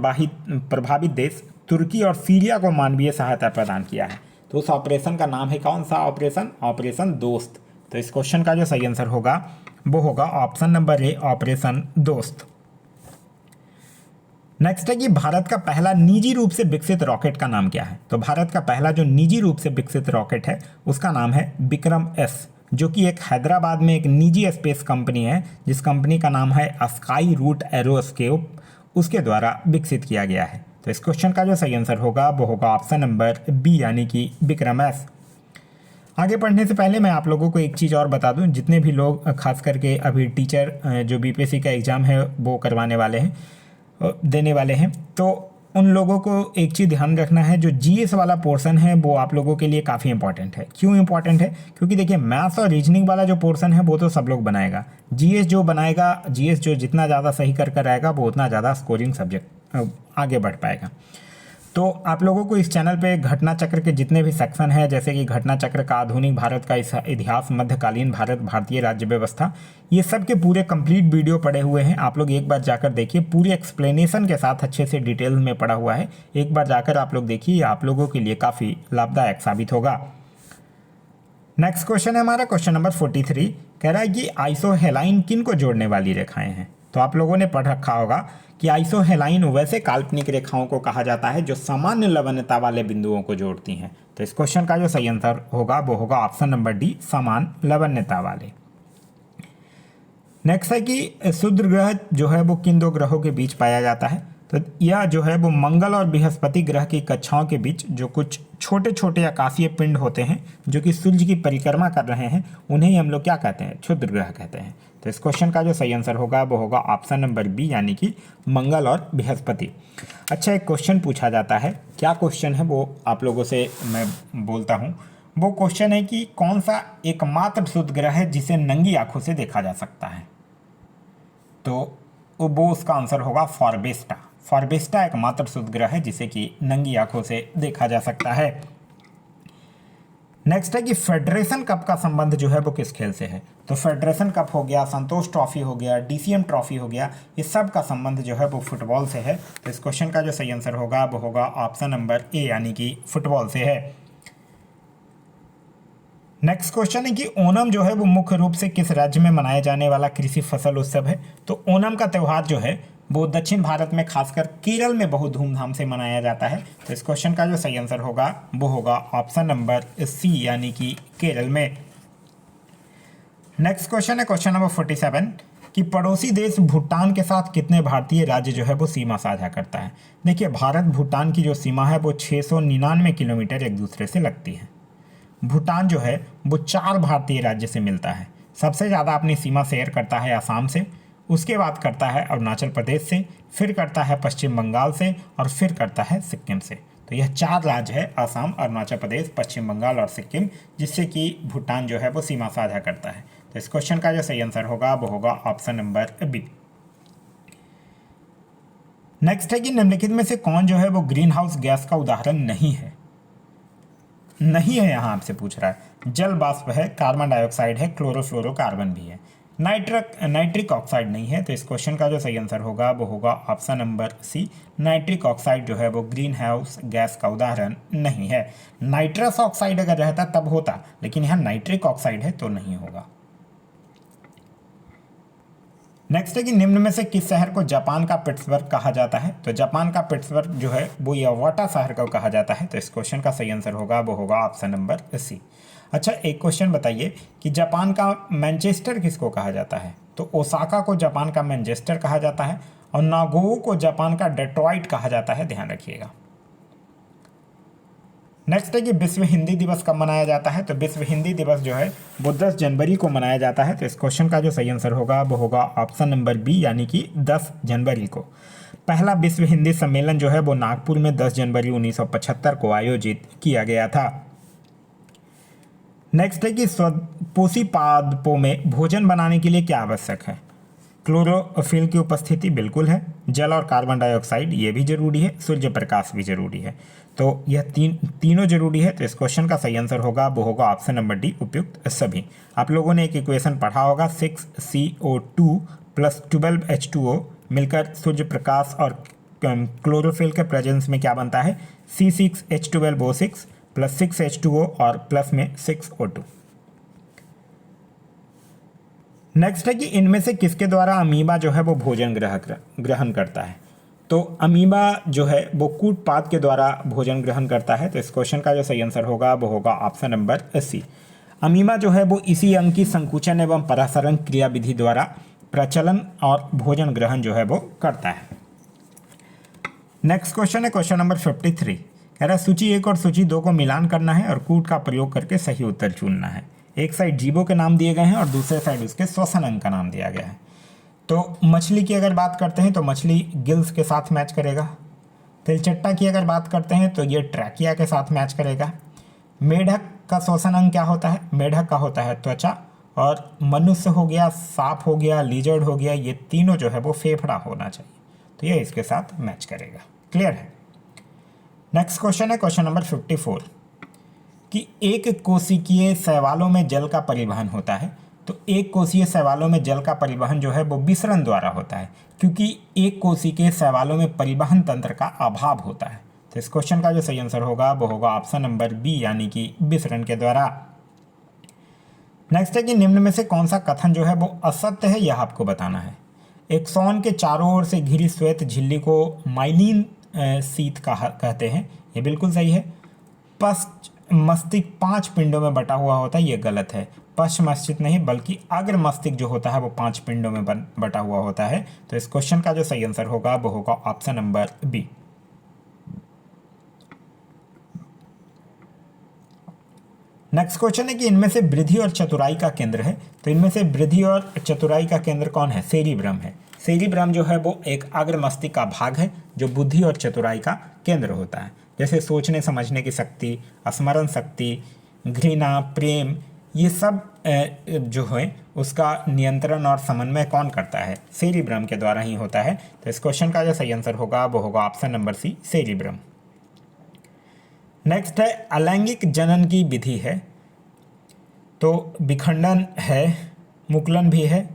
प्रभावित देश तुर्की और सीरिया को मानवीय सहायता प्रदान किया है। तो उस ऑपरेशन का नाम है कौन सा ऑपरेशन, ऑपरेशन दोस्त। तो इस क्वेश्चन का जो सही आंसर होगा वो होगा ऑप्शन नंबर ए ऑपरेशन दोस्त। नेक्स्ट है कि भारत का पहला निजी रूप से विकसित रॉकेट का नाम क्या है। तो भारत का पहला जो निजी रूप से विकसित रॉकेट है उसका नाम है विक्रम एस, जो कि एक हैदराबाद में एक निजी स्पेस कंपनी है जिस कंपनी का नाम है स्काई रूट एरोस्केप, उसके द्वारा विकसित किया गया है। तो इस क्वेश्चन का जो सही आंसर होगा वो होगा ऑप्शन नंबर बी यानी कि विक्रम एस। आगे पढ़ने से पहले मैं आप लोगों को एक चीज़ और बता दूं, जितने भी लोग खास करके अभी टीचर जो बीपीएससी का एग्ज़ाम है वो करवाने वाले हैं, देने वाले हैं, तो उन लोगों को एक चीज़ ध्यान रखना है, जो जीएस वाला पोर्शन है वो आप लोगों के लिए काफ़ी इंपॉर्टेंट है। क्यों इंपॉर्टेंट है? क्योंकि देखिए मैथ्स और रीजनिंग वाला जो पोर्शन है वो तो सब लोग बनाएगा, जीएस जो बनाएगा, जीएस जो जितना ज़्यादा सही कर आएगा वो उतना ज़्यादा स्कोरिंग सब्जेक्ट आगे बढ़ पाएगा। तो आप लोगों को इस चैनल पे घटना चक्र के जितने भी सेक्शन हैं, जैसे कि घटना चक्र का आधुनिक भारत का इतिहास, मध्यकालीन भारत, भारतीय राज्य व्यवस्था, ये सब के पूरे कंप्लीट वीडियो पड़े हुए हैं। आप लोग एक बार जाकर देखिए, पूरी एक्सप्लेनेशन के साथ अच्छे से डिटेल में पड़ा हुआ है। एक बार जाकर आप लोग देखिए, आप लोगों के लिए काफ़ी लाभदायक साबित होगा। नेक्स्ट क्वेश्चन है हमारा क्वेश्चन नंबर 43, कह रहा है कि आइसोहेलाइन किन को जोड़ने वाली रेखाएं हैं। तो आप लोगों ने पढ़ रखा होगा कि आइसोहेलाइन वैसे काल्पनिक रेखाओं को कहा जाता है जो सामान्य लवणता वाले बिंदुओं को जोड़ती हैं। तो इस क्वेश्चन का जो सही आंसर होगा वो होगा ऑप्शन नंबर डी समान लवणता वाले। नेक्स्ट है कि क्षुद्र ग्रह जो है वो किन दो ग्रहों के बीच पाया जाता है। तो यह जो है वो मंगल और बृहस्पति ग्रह की कक्षाओं के बीच जो कुछ छोटे छोटे आकाशीय पिंड होते हैं जो कि सूर्य की परिक्रमा कर रहे हैं, उन्हें ही हम लोग क्या कहते हैं, क्षुद्र ग्रह कहते हैं। तो इस क्वेश्चन का जो सही आंसर होगा वो होगा ऑप्शन नंबर बी यानी कि मंगल और बृहस्पति। अच्छा, एक क्वेश्चन पूछा जाता है, क्या क्वेश्चन है वो आप लोगों से मैं बोलता हूँ। वो क्वेश्चन है कि कौन सा एकमात्र क्षुद्र ग्रह है जिसे नंगी आंखों से देखा जा सकता है। तो वो उसका आंसर होगा फॉरबेस्टा। फॉरबेस्टा एकमात्र क्षुद्र ग्रह है जिसे कि नंगी आंखों से देखा जा सकता है। नेक्स्ट है कि फेडरेशन कप का संबंध जो है वो किस खेल से है। तो फेडरेशन कप हो गया, संतोष ट्रॉफी हो गया, डीसीएम ट्रॉफी हो गया, इस सब का संबंध जो है वो फुटबॉल से है। तो इस क्वेश्चन का जो सही आंसर होगा वो होगा ऑप्शन नंबर ए यानी कि फुटबॉल से है। नेक्स्ट क्वेश्चन है कि ओणम जो है वो मुख्य रूप से किस राज्य में मनाया जाने वाला कृषि फसल उत्सव है। तो ओणम का त्यौहार जो है वो दक्षिण भारत में खासकर केरल में बहुत धूमधाम से मनाया जाता है। तो इस क्वेश्चन का जो सही आंसर होगा वो होगा ऑप्शन नंबर सी यानी कि केरल में। नेक्स्ट क्वेश्चन है क्वेश्चन नंबर 47 कि पड़ोसी देश भूटान के साथ कितने भारतीय राज्य जो है वो सीमा साझा करता है। देखिए, भारत भूटान की जो सीमा है वो 699 किलोमीटर एक दूसरे से लगती है। भूटान जो है वो 4 भारतीय राज्य से मिलता है। सबसे ज़्यादा अपनी सीमा शेयर करता है असम से, उसके बाद करता है अरुणाचल प्रदेश से, फिर करता है पश्चिम बंगाल से और फिर करता है सिक्किम से। तो यह 4 राज्य है, असम, अरुणाचल प्रदेश, पश्चिम बंगाल और सिक्किम, जिससे कि भूटान जो है वो सीमा साझा करता है। तो इस क्वेश्चन का जो सही आंसर होगा वो होगा ऑप्शन नंबर बी। नेक्स्ट है कि निम्नलिखित में से कौन जो है वो ग्रीन हाउस गैस का उदाहरण नहीं है। नहीं है, यहाँ आपसे पूछ रहा है। जल वाष्प है, कार्बन डाइऑक्साइड है, क्लोरोफ्लोरोकार्बन भी है, नाइट्रिक ऑक्साइड नहीं है। तो इस क्वेश्चन का जो सही आंसर होगा वो होगा option number C, nitric oxide जो है वो ग्रीन हाउस गैस का उदाहरण नहीं है। नाइट्रस ऑक्साइड अगर रहता तब होता, लेकिन यहाँ नाइट्रिक ऑक्साइड है तो नहीं होगा। नेक्स्ट है कि निम्न में से किस शहर को जापान का पिट्सबर्ग कहा जाता है। तो जापान का पिट्सबर्ग जो है वो यवाटा शहर को कहा जाता है। तो इस क्वेश्चन का सही आंसर होगा वो होगा ऑप्शन नंबर सी। अच्छा, एक क्वेश्चन बताइए कि जापान का मैनचेस्टर किसको कहा जाता है। तो ओसाका को जापान का मैनचेस्टर कहा जाता है और नागोऊ को जापान का डेट्रॉइट कहा जाता है, ध्यान रखिएगा। नेक्स्ट है कि विश्व हिंदी दिवस कब मनाया जाता है। तो विश्व हिंदी दिवस जो है वो 10 जनवरी को मनाया जाता है। तो इस क्वेश्चन का जो सही आंसर होगा वो होगा ऑप्शन नंबर बी, यानी कि 10 जनवरी को। पहला विश्व हिंदी सम्मेलन जो है वो नागपुर में 10 जनवरी 1975 को आयोजित किया गया था। नेक्स्ट है कि स्वपोषी पादपों में भोजन बनाने के लिए क्या आवश्यक है। क्लोरोफिल की उपस्थिति बिल्कुल है, जल और कार्बन डाइऑक्साइड ये भी जरूरी है, सूर्य प्रकाश भी जरूरी है। तो यह तीनों जरूरी है। तो इस क्वेश्चन का सही आंसर होगा वो होगा ऑप्शन नंबर डी, उपयुक्त सभी। आप लोगों ने एक इक्वेशन पढ़ा होगा, 6CO2 + 12H2O मिलकर सूर्य प्रकाश और क्लोरोफिल के प्रेजेंस में क्या बनता है, C6H12O6 + 6H2O और प्लस में 6O2। नेक्स्ट है कि इनमें से किसके द्वारा अमीबा जो है वो भोजन ग्रहण करता है। तो अमीबा जो है वो कूटपाद के द्वारा भोजन ग्रहण करता है। तो इस क्वेश्चन का जो सही आंसर होगा वो होगा ऑप्शन नंबर सी। अमीबा जो है वो इसी अंग की संकुचन एवं परासरण क्रिया विधि द्वारा प्रचलन और भोजन ग्रहण जो है वो करता है। नेक्स्ट क्वेश्चन है क्वेश्चन नंबर 53। कह रहा है सूची 1 और सूची 2 को मिलान करना है और कूट का प्रयोग करके सही उत्तर चुनना है। एक साइड जीवों के नाम दिए गए हैं और दूसरे साइड उसके श्वसन अंग का नाम दिया गया है। तो मछली की अगर बात करते हैं तो मछली गिल्स के साथ मैच करेगा। तिलचट्टा की अगर बात करते हैं तो ये ट्रैकिया के साथ मैच करेगा। मेढक का श्वसन अंग क्या होता है, मेढक का होता है त्वचा। और मनुष्य हो गया, सांप हो गया, लीजर्ड हो गया, ये तीनों जो है वो फेफड़ा होना चाहिए। तो ये इसके साथ मैच करेगा। क्लियर है। नेक्स्ट क्वेश्चन है क्वेश्चन नंबर 54 कि एक कोशिकीय शैवालों में जल का परिवहन होता है। तो एक कोशीय शैवालों में जल का परिवहन जो है वो विसरण द्वारा होता है, क्योंकि एक कोशिकीय शैवालों में परिवहन तंत्र का अभाव होता है। तो इस क्वेश्चन का जो सही आंसर होगा वो होगा ऑप्शन नंबर बी, यानी कि विसरण के द्वारा। नेक्स्ट है कि निम्न में से कौन सा कथन जो है वो असत्य है, यह आपको बताना है। एक्सॉन के चारों ओर से घिरी श्वेत झिल्ली को माइलिन शीत कहते हैं, ये बिल्कुल सही है। पश्च मस्तिष्क 5 पिंडों में बटा हुआ होता है, ये गलत है। पश्च मस्तिष्क नहीं बल्कि अग्र मस्तिष्क जो होता है वो 5 पिंडों में बटा हुआ होता है। तो इस क्वेश्चन का जो सही आंसर होगा वो होगा option number B. Next question है कि इनमें से वृद्धि और चतुराई का केंद्र है। तो इनमें से वृद्धि और चतुराई का केंद्र कौन है, सेरिब्रम है। सेरिब्रम जो है वो एक अग्र मस्तिष्क का भाग है जो बुद्धि और चतुराई का केंद्र होता है। जैसे सोचने समझने की शक्ति, स्मरण शक्ति, घृणा, प्रेम, ये सब जो है उसका नियंत्रण और समन्वय कौन करता है, सेरिब्रम के द्वारा ही होता है। तो इस क्वेश्चन का जो सही आंसर होगा वो होगा option number C, cerebrum. Next है अलैंगिक जनन की विधि है। तो विखंडन है, मुकुलन भी है,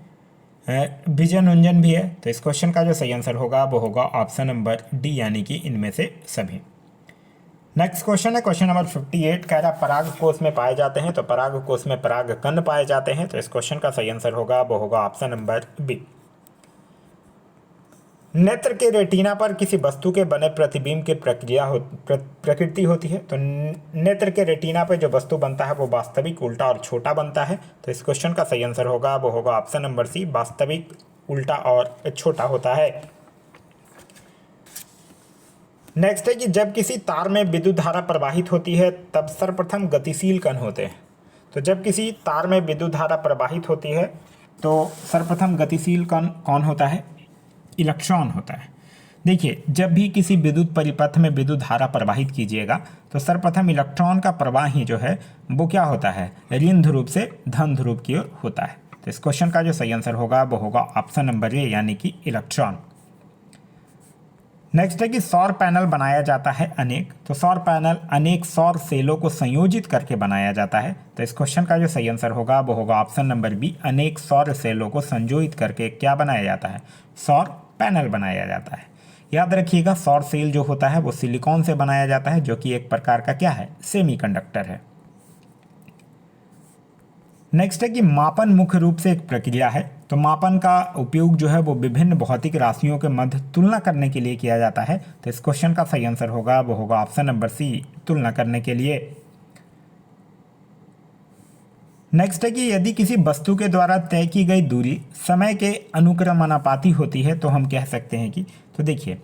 बीजन उंजन भी है। तो इस क्वेश्चन का जो सही आंसर होगा वो होगा ऑप्शन नंबर डी, यानी कि इनमें से सभी। नेक्स्ट क्वेश्चन है क्वेश्चन नंबर 58। कह रहा पराग कोष में पाए जाते हैं। तो पराग कोष में पराग कण पाए जाते हैं। तो इस क्वेश्चन का सही आंसर होगा वो होगा ऑप्शन नंबर बी। नेत्र के रेटिना पर किसी वस्तु के बने प्रतिबिंब की प्रकृति होती है। तो नेत्र के रेटिना पर जो वस्तु बनता है वो वास्तविक, उल्टा और छोटा बनता है। तो इस क्वेश्चन का सही आंसर होगा वो होगा ऑप्शन नंबर सी, वास्तविक, उल्टा और छोटा होता है। नेक्स्ट है कि जब किसी तार में विद्युत धारा प्रवाहित होती है तब सर्वप्रथम गतिशील कण होते हैं। तो जब किसी तार में विद्युत धारा प्रवाहित होती है तो सर्वप्रथम गतिशील कण कौन होता है, इलेक्ट्रॉन होता है। देखिए, जब भी किसी विद्युत परिपथ में विद्युत धारा प्रवाहित कीजिएगा तो सर्वप्रथम इलेक्ट्रॉन का प्रवाह ही जो है वो क्या होता है, ऋण ध्रुव से धन ध्रुव की ओर होता है। तो इस क्वेश्चन का जो सही आंसर होगा वो होगा ऑप्शन नंबर ए, यानी कि इलेक्ट्रॉन। नेक्स्ट है कि सौर पैनल बनाया जाता है अनेक। तो सौर पैनल अनेक सौर सेलों को संयोजित करके बनाया जाता है। तो इस क्वेश्चन का जो सही आंसर होगा वो होगा ऑप्शन नंबर बी, अनेक सौर सेलों को संयोजित करके क्या बनाया जाता है, सौर पैनल बनाया जाता है। याद रखिएगा, सौर सेल जो होता है वो सिलिकॉन से बनाया जाता है, जो कि एक प्रकार का क्या है, सेमीकंडक्टर है। नेक्स्ट है कि मापन मुख्य रूप से एक प्रक्रिया है। तो मापन का उपयोग जो है वो विभिन्न भौतिक राशियों के मध्य तुलना करने के लिए किया जाता है। तो इस क्वेश्चन का सही आंसर होगा वो होगा ऑप्शन नंबर सी, तुलना करने के लिए। नेक्स्ट है कि यदि किसी वस्तु के द्वारा तय की गई दूरी समय के अनुक्रमणानुपाती होती है तो हम कह सकते हैं कि, तो देखिए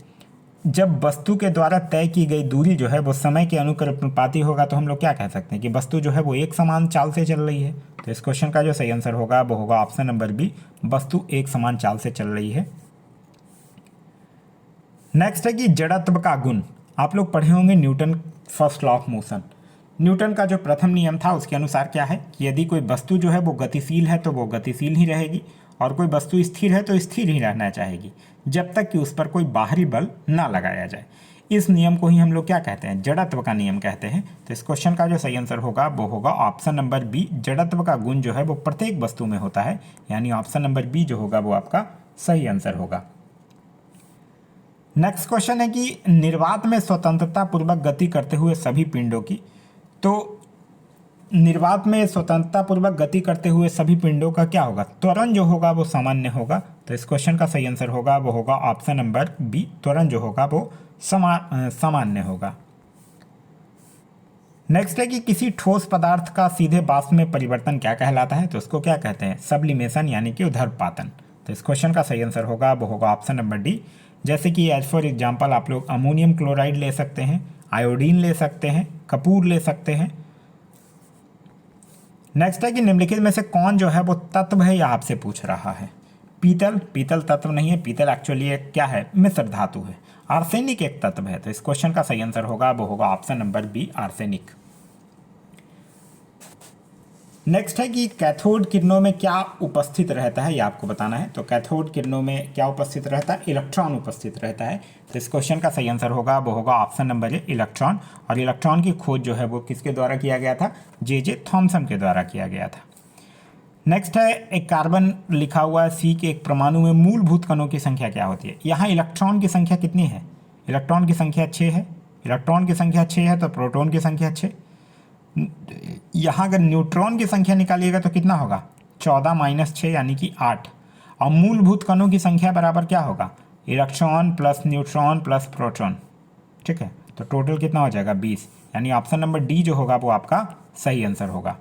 जब वस्तु के द्वारा तय की गई दूरी जो है वो समय के अनुक्रमणानुपाती होगा तो हम लोग क्या कह सकते हैं कि वस्तु जो है वो एक समान चाल से चल रही है। तो इस क्वेश्चन का जो सही आंसर होगा वो होगा ऑप्शन नंबर बी, वस्तु एक समान चाल से चल रही है। नेक्स्ट है कि जड़त्व का गुण, आप लोग पढ़े होंगे Newton first law of motion. Newton का जो प्रथम नियम था उसके अनुसार क्या है कि यदि कोई वस्तु जो है वो गतिशील है तो वो गतिशील ही रहेगी, और कोई वस्तु स्थिर है तो स्थिर ही रहना चाहेगी जब तक कि उस पर कोई बाहरी बल ना लगाया जाए। इस नियम को ही हम लोग क्या कहते हैं, जड़त्व का नियम कहते हैं। तो इस क्वेश्चन का जो सही आंसर होगा वो होगा ऑप्शन नंबर बी, जड़त्व का गुण जो है वो प्रत्येक वस्तु में होता है, यानी ऑप्शन नंबर बी जो होगा वो आपका सही आंसर होगा। नेक्स्ट क्वेश्चन है कि निर्वात में स्वतंत्रता पूर्वक गति करते हुए सभी पिंडों की, तो निर्वात में स्वतंत्रता पूर्वक गति करते हुए सभी पिंडों का क्या होगा, त्वरण जो होगा वो सामान्य होगा। तो इस क्वेश्चन का सही आंसर होगा वो होगा ऑप्शन नंबर बी, त्वरण जो होगा वो सामान्य होगा। नेक्स्ट है कि किसी ठोस पदार्थ का सीधे वाष्प में परिवर्तन क्या कहलाता है, तो उसको क्या कहते हैं, सब्लिमेशन यानी कि ऊर्ध्वपातन। तो इस क्वेश्चन का सही आंसर होगा वो होगा ऑप्शन नंबर डी। जैसे कि एज फॉर एग्जाम्पल आप लोग अमोनियम क्लोराइड ले सकते हैं, आयोडीन ले सकते हैं, कपूर ले सकते हैं। नेक्स्ट है कि निम्नलिखित में से कौन जो है वो तत्व है, या आपसे पूछ रहा है। पीतल, पीतल तत्व नहीं है, पीतल एक्चुअली एक क्या है, मिश्र धातु है। आर्सेनिक एक तत्व है। तो इस क्वेश्चन का सही आंसर होगा वो होगा option number B, arsenic. Next है कि कैथोड किरणों में क्या उपस्थित रहता है, ये आपको बताना है। तो कैथोड किरणों में क्या उपस्थित रहता है, इलेक्ट्रॉन उपस्थित रहता है। तो इस क्वेश्चन का सही आंसर होगा वो होगा ऑप्शन नंबर ए, इलेक्ट्रॉन। और इलेक्ट्रॉन की खोज जो है वो किसके द्वारा किया गया था, जे थॉमसन के द्वारा किया गया था। नेक्स्ट है एक कार्बन लिखा हुआ है सी के एक परमाणु में मूलभूत कणों की संख्या क्या होती है। यहाँ इलेक्ट्रॉन की संख्या कितनी है, इलेक्ट्रॉन की संख्या 6 है। इलेक्ट्रॉन की संख्या 6 है तो प्रोटॉन की संख्या 6। यहाँ अगर न्यूट्रॉन की संख्या निकालिएगा तो कितना होगा, 14 - 6 यानी कि 8। और मूलभूत कणों की संख्या बराबर क्या होगा, electron plus neutron plus proton. ठीक है, तो टोटल कितना हो जाएगा 20, यानी ऑप्शन नंबर डी जो होगा वो आपका सही आंसर होगा।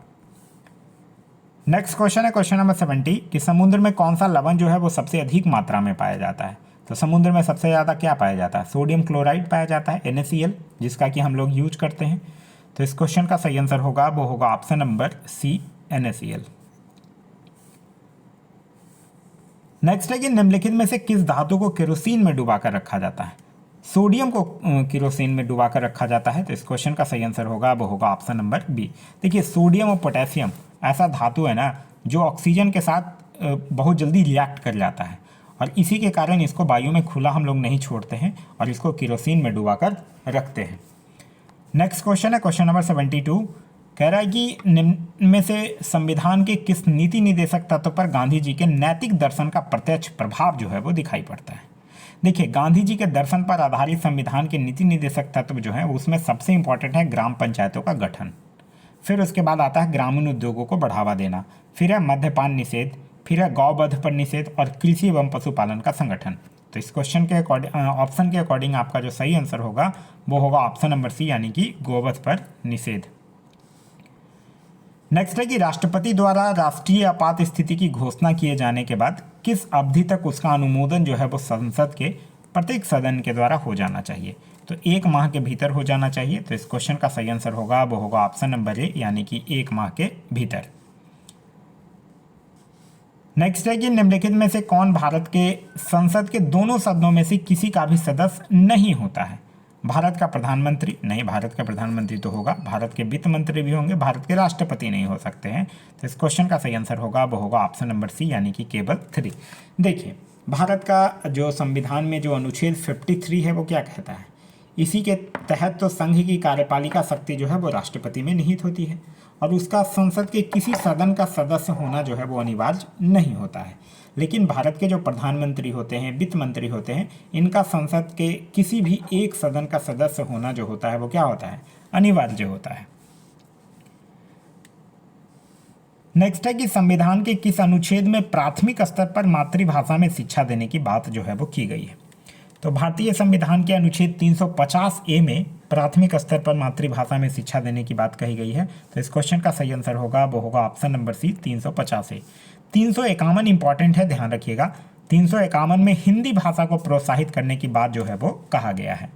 नेक्स्ट क्वेश्चन है क्वेश्चन नंबर 70 कि समुद्र में कौन सा लवण जो है वो सबसे अधिक मात्रा में पाया जाता है। तो समुद्र में सबसे ज़्यादा क्या पाया जाता है, सोडियम क्लोराइड पाया जाता है, NaCl, जिसका कि हम लोग यूज करते हैं। तो इस क्वेश्चन का सही आंसर होगा वो होगा option number C, NaCl। Next है कि निम्नलिखित में से किस धातु को केरोसिन में डुबाकर रखा जाता है। सोडियम को केरोसिन में डुबाकर रखा जाता है। तो इस क्वेश्चन का सही आंसर होगा वो होगा ऑप्शन नंबर बी। देखिए सोडियम और पोटेशियम ऐसा धातु है ना जो ऑक्सीजन के साथ बहुत जल्दी रिएक्ट कर जाता है, और इसी के कारण इसको वायु में खुला हम लोग नहीं छोड़ते हैं और इसको केरोसिन में डुबाकर रखते हैं। नेक्स्ट क्वेश्चन है क्वेश्चन नंबर 72, कह रहा है कि निम्न में से संविधान के किस नीति निर्देशक तत्व पर गांधी जी के नैतिक दर्शन का प्रत्यक्ष प्रभाव जो है वो दिखाई पड़ता है। देखिए गांधी जी के दर्शन पर आधारित संविधान के नीति निर्देशक तत्व जो है उसमें सबसे इंपॉर्टेंट है ग्राम पंचायतों का गठन, फिर उसके बाद आता है ग्रामीण उद्योगों को बढ़ावा देना, फिर है मद्यपान निषेध, फिर है गौवध पर निषेध और कृषि एवं पशुपालन का संगठन। तो इस क्वेश्चन के ऑप्शन के अकॉर्डिंग आपका जो सही आंसर होगा वो होगा ऑप्शन नंबर सी, यानी कि गौवध पर निषेध। नेक्स्ट है कि राष्ट्रपति द्वारा राष्ट्रीय आपात स्थिति की घोषणा किए जाने के बाद किस अवधि तक उसका अनुमोदन जो है वो संसद के प्रत्येक सदन के द्वारा हो जाना चाहिए। तो 1 माह के भीतर हो जाना चाहिए। तो इस क्वेश्चन का सही आंसर होगा वो होगा ऑप्शन नंबर ए, यानी कि 1 माह के भीतर। नेक्स्ट है कि निम्नलिखित में से कौन भारत के संसद के दोनों सदनों में से किसी का भी सदस्य नहीं होता है। भारत का प्रधानमंत्री नहीं, भारत का प्रधानमंत्री तो होगा, भारत के वित्त मंत्री भी होंगे, भारत के राष्ट्रपति नहीं हो सकते हैं। तो इस क्वेश्चन का सही आंसर होगा वो होगा ऑप्शन नंबर सी, यानी कि केवल 3। देखिए भारत का जो संविधान में जो अनुच्छेद 53 है वो क्या कहता है, इसी के तहत तो संघ की कार्यपालिका शक्ति जो है वो राष्ट्रपति में निहित होती है, और उसका संसद के किसी सदन का सदस्य होना जो है वो अनिवार्य नहीं होता है। लेकिन भारत के जो प्रधानमंत्री होते हैं, वित्त मंत्री होते हैं, इनका संसद के किसी भी एक सदन का सदस्य होना जो होता है वो क्या होता है, अनिवार्य होता है। नेक्स्ट है कि संविधान के किस अनुच्छेद में प्राथमिक स्तर पर मातृभाषा में शिक्षा देने की बात जो है वो की गई है। तो भारतीय संविधान के अनुच्छेद 350A में प्राथमिक स्तर पर मातृभाषा में शिक्षा देने की बात कही गई है। तो इस क्वेश्चन का सही आंसर होगा वो होगा ऑप्शन नंबर सी 350A। 351 इंपॉर्टेंट है, ध्यान रखिएगा। 351 में हिंदी भाषा को प्रोत्साहित करने की बात जो है वो कहा गया है।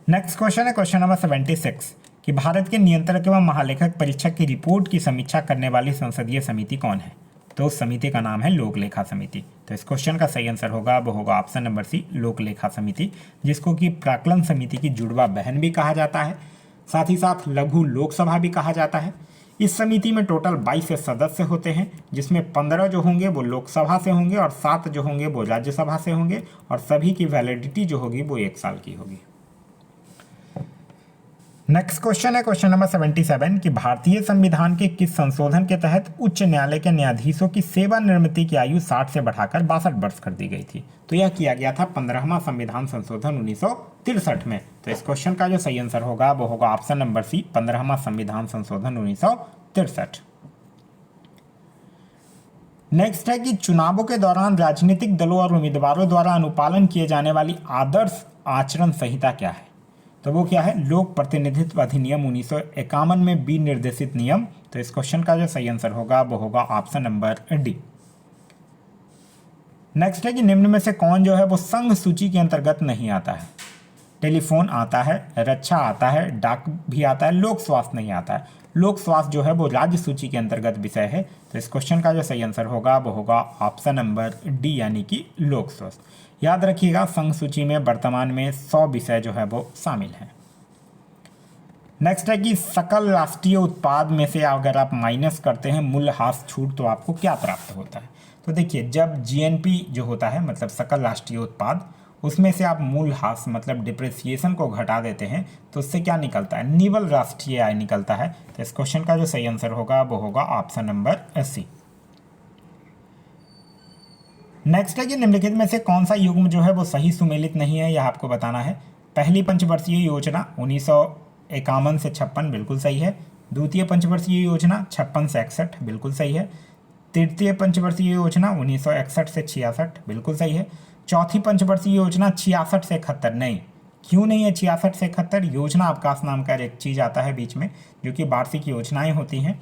नेक्स्ट क्वेश्चन है क्वेश्चन नंबर 76 कि भारत के नियंत्रक एवं महालेखक परीक्षक की रिपोर्ट की समीक्षा करने वाली संसदीय समिति कौन है। तो उस समिति का नाम है लोक लेखा समिति। तो इस क्वेश्चन का सही आंसर होगा वो होगा ऑप्शन नंबर सी लोक लेखा समिति, जिसको कि प्राक्कलन समिति की जुड़वा बहन भी कहा जाता है, साथ ही साथ लघु लोकसभा भी कहा जाता है। इस समिति में टोटल 22 सदस्य होते हैं, जिसमें 15 जो होंगे वो लोकसभा से होंगे और 7 जो होंगे वो राज्यसभा से होंगे, और सभी की वैलिडिटी जो होगी वो 1 साल की होगी। नेक्स्ट क्वेश्चन है क्वेश्चन नंबर 77 कि भारतीय संविधान के किस संशोधन के तहत उच्च न्यायालय के न्यायाधीशों की सेवानिवृत्ति की आयु 60 से बढ़ाकर 62 वर्ष कर दी गई थी। तो यह किया गया था 15वां संविधान संशोधन 1963 में। तो इस क्वेश्चन का जो सही आंसर होगा वो होगा ऑप्शन नंबर सी 15वां संविधान संशोधन 1963। नेक्स्ट है कि चुनावों के दौरान राजनीतिक दलों और उम्मीदवारों द्वारा अनुपालन किए जाने वाली आदर्श आचरण संहिता क्या है। तो वो क्या है, लोक प्रतिनिधित्व अधिनियम 1951 में बी निर्देशित नियम। तो इस क्वेश्चन का जो सही आंसर होगा वो होगा ऑप्शन नंबर डी। नेक्स्ट है कि निम्न में से कौन जो है वो संघ सूची के अंतर्गत नहीं आता है। टेलीफोन आता है, रक्षा आता है, डाक भी आता है, लोक स्वास्थ्य नहीं आता है। लोक स्वास्थ्य जो है वो राज्य सूची के अंतर्गत विषय है। तो इस क्वेश्चन का जो सही आंसर होगा वो होगा ऑप्शन नंबर डी यानी कि लोक स्वास्थ्य। याद रखिएगा संघ सूची में वर्तमान में 100 विषय जो है वो शामिल हैं। नेक्स्ट है कि सकल राष्ट्रीय उत्पाद में से अगर आप माइनस करते हैं मूल्यह्रास छूट तो आपको क्या प्राप्त होता है। तो देखिए जब जीएनपी जो होता है मतलब सकल राष्ट्रीय उत्पाद, उसमें से आप मूल्यह्रास मतलब डिप्रिसिएशन को घटा देते हैं तो उससे क्या निकलता है, निवल राष्ट्रीय आय निकलता है। तो इस क्वेश्चन का जो सही आंसर होगा वो होगा ऑप्शन नंबर सी। नेक्स्ट है कि निम्नलिखित में से कौन सा युग्म जो है वो सही सुमेलित नहीं है, यह आपको बताना है। पहली पंचवर्षीय योजना 1951 से 56 बिल्कुल सही है। द्वितीय पंचवर्षीय योजना 56 से 61 बिल्कुल सही है। तृतीय पंचवर्षीय योजना 1961 से 66 बिल्कुल सही है। चौथी पंचवर्षीय योजना 66 से 71 नहीं, क्यों नहीं है 66 से 71। योजना अवकाश नाम का एक चीज़ आता है बीच में जो कि वार्षिक योजनाएं होती हैं,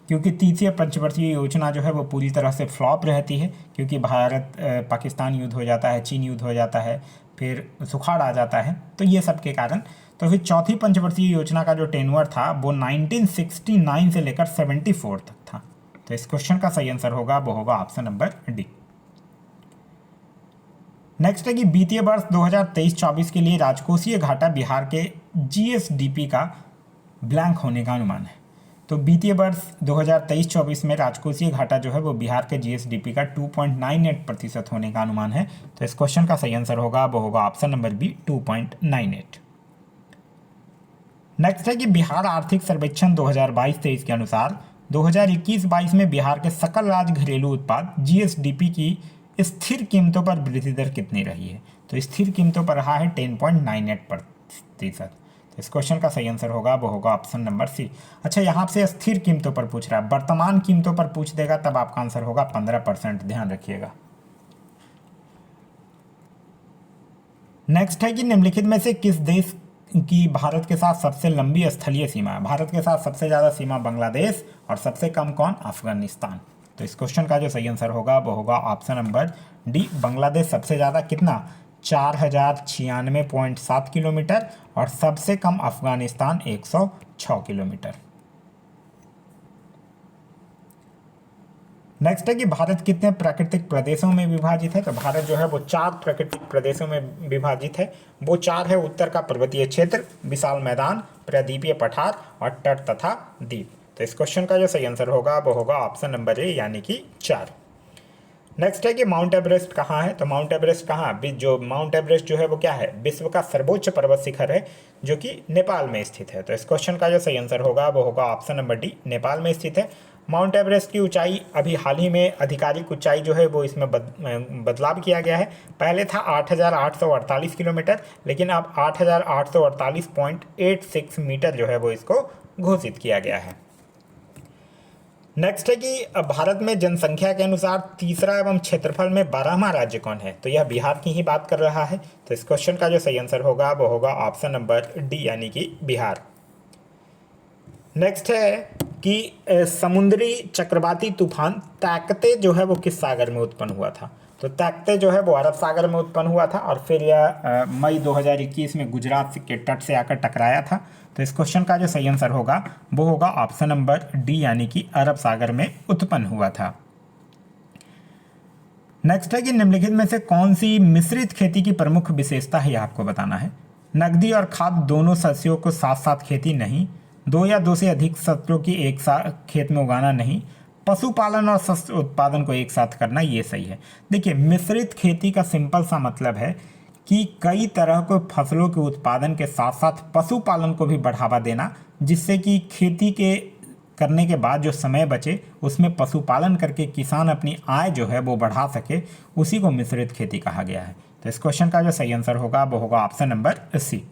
क्योंकि तीसरी पंचवर्षीय योजना जो है वो पूरी तरह से फ्लॉप रहती है, क्योंकि भारत पाकिस्तान युद्ध हो जाता है, चीन युद्ध हो जाता है, फिर सुखाड़ आ जाता है, तो ये सब के कारण। तो फिर चौथी पंचवर्षीय योजना का जो टेन्योर था वो 1969 से लेकर 74 तक था। तो इस क्वेश्चन का सही आंसर होगा वो होगा ऑप्शन नंबर डी। नेक्स्ट है कि वित्तीय वर्ष 2023-24 के लिए राजकोषीय घाटा बिहार के जीएसडीपी का ब्लैंक होने का अनुमान है। तो वित्तीय वर्ष 2023-24 में राजकोषीय घाटा जो है वो बिहार के जीएसडीपी का 2.98% होने का अनुमान है। तो इस क्वेश्चन का सही आंसर होगा वो होगा ऑप्शन नंबर बी 2.98। नेक्स्ट है कि बिहार आर्थिक सर्वेक्षण 2022-23 के अनुसार 2021-22 में बिहार के सकल राज्य घरेलू उत्पाद जीएसडीपी की स्थिर कीमतों पर वृद्धि दर कितनी रही है। तो स्थिर कीमतों पर रहा है 10.98%। इस क्वेश्चन का सही आंसर होगा वो होगा ऑप्शन नंबर सी। अच्छा यहाँ से स्थिर कीमतों पर पूछ रहा है, वर्तमान कीमतों पर पूछ देगा तब आपका आंसर होगा 15%, ध्यान रखिएगा। नेक्स्ट है कि निम्नलिखित में से किस देश की भारत के साथ सबसे लंबी स्थलीय सीमा है। भारत के साथ सबसे ज़्यादा सीमा बांग्लादेश और सबसे कम कौन, अफगानिस्तान। तो इस क्वेश्चन का जो सही आंसर होगा वो होगा ऑप्शन नंबर डी। बांग्लादेश सबसे ज़्यादा कितना, 4096.7 किलोमीटर, और सबसे कम अफगानिस्तान 106 किलोमीटर। नेक्स्ट है कि भारत कितने प्राकृतिक प्रदेशों में विभाजित है। तो भारत जो है वो 4 प्राकृतिक प्रदेशों में विभाजित है। वो 4 है, उत्तर का पर्वतीय क्षेत्र, विशाल मैदान, प्रायद्वीपीय पठार और तट तथा द्वीप। तो इस क्वेश्चन का जो सही आंसर होगा वो होगा ऑप्शन नंबर ए यानी कि 4। नेक्स्ट है कि माउंट एवरेस्ट कहाँ है। तो माउंट एवरेस्ट कहाँ, जो माउंट एवरेस्ट जो है वो क्या है, विश्व का सर्वोच्च पर्वत शिखर है जो कि नेपाल में स्थित है। तो इस क्वेश्चन का जो सही आंसर होगा वो होगा ऑप्शन नंबर डी, नेपाल में स्थित है। माउंट एवरेस्ट की ऊंचाई अभी हाल ही में आधिकारिक ऊंचाई जो है वो इसमें बदलाव किया गया है। पहले था 8848 किलोमीटर, लेकिन अब 8848.86 मीटर जो है वो इसको घोषित किया गया है। नेक्स्ट है कि भारत में जनसंख्या के अनुसार तीसरा एवं क्षेत्रफल में 12वां राज्य कौन है। तो यह बिहार की ही बात कर रहा है। तो इस क्वेश्चन का जो सही आंसर होगा वो होगा ऑप्शन नंबर डी यानी कि बिहार। नेक्स्ट है कि समुद्री चक्रवाती तूफान ताकते जो है वो किस सागर में उत्पन्न हुआ था। तो ताकते जो है वो अरब सागर में उत्पन्न हुआ था और फिर यह मई 2021 में गुजरात के तट से आकर टकराया था। तो इस क्वेश्चन का जो सही आंसर होगा वो होगा ऑप्शन नंबर डी यानी कि अरब सागर में उत्पन्न हुआ था। नेक्स्ट है कि निम्नलिखित में से कौन सी मिश्रित खेती की प्रमुख विशेषता है, यह आपको बताना है। नकदी और खाद दोनों शस्यों को साथ साथ खेती नहीं, दो या दो से अधिक फसलों की एक साथ खेत में उगाना नहीं, पशुपालन और शस्य उत्पादन को एक साथ करना, ये सही है। देखिए मिश्रित खेती का सिंपल सा मतलब है कि कई तरह के फसलों के उत्पादन के साथ साथ पशुपालन को भी बढ़ावा देना, जिससे कि खेती के करने के बाद जो समय बचे उसमें पशुपालन करके किसान अपनी आय जो है वो बढ़ा सके, उसी को मिश्रित खेती कहा गया है। तो इस क्वेश्चन का जो सही आंसर होगा वो होगा ऑप्शन नंबर सी।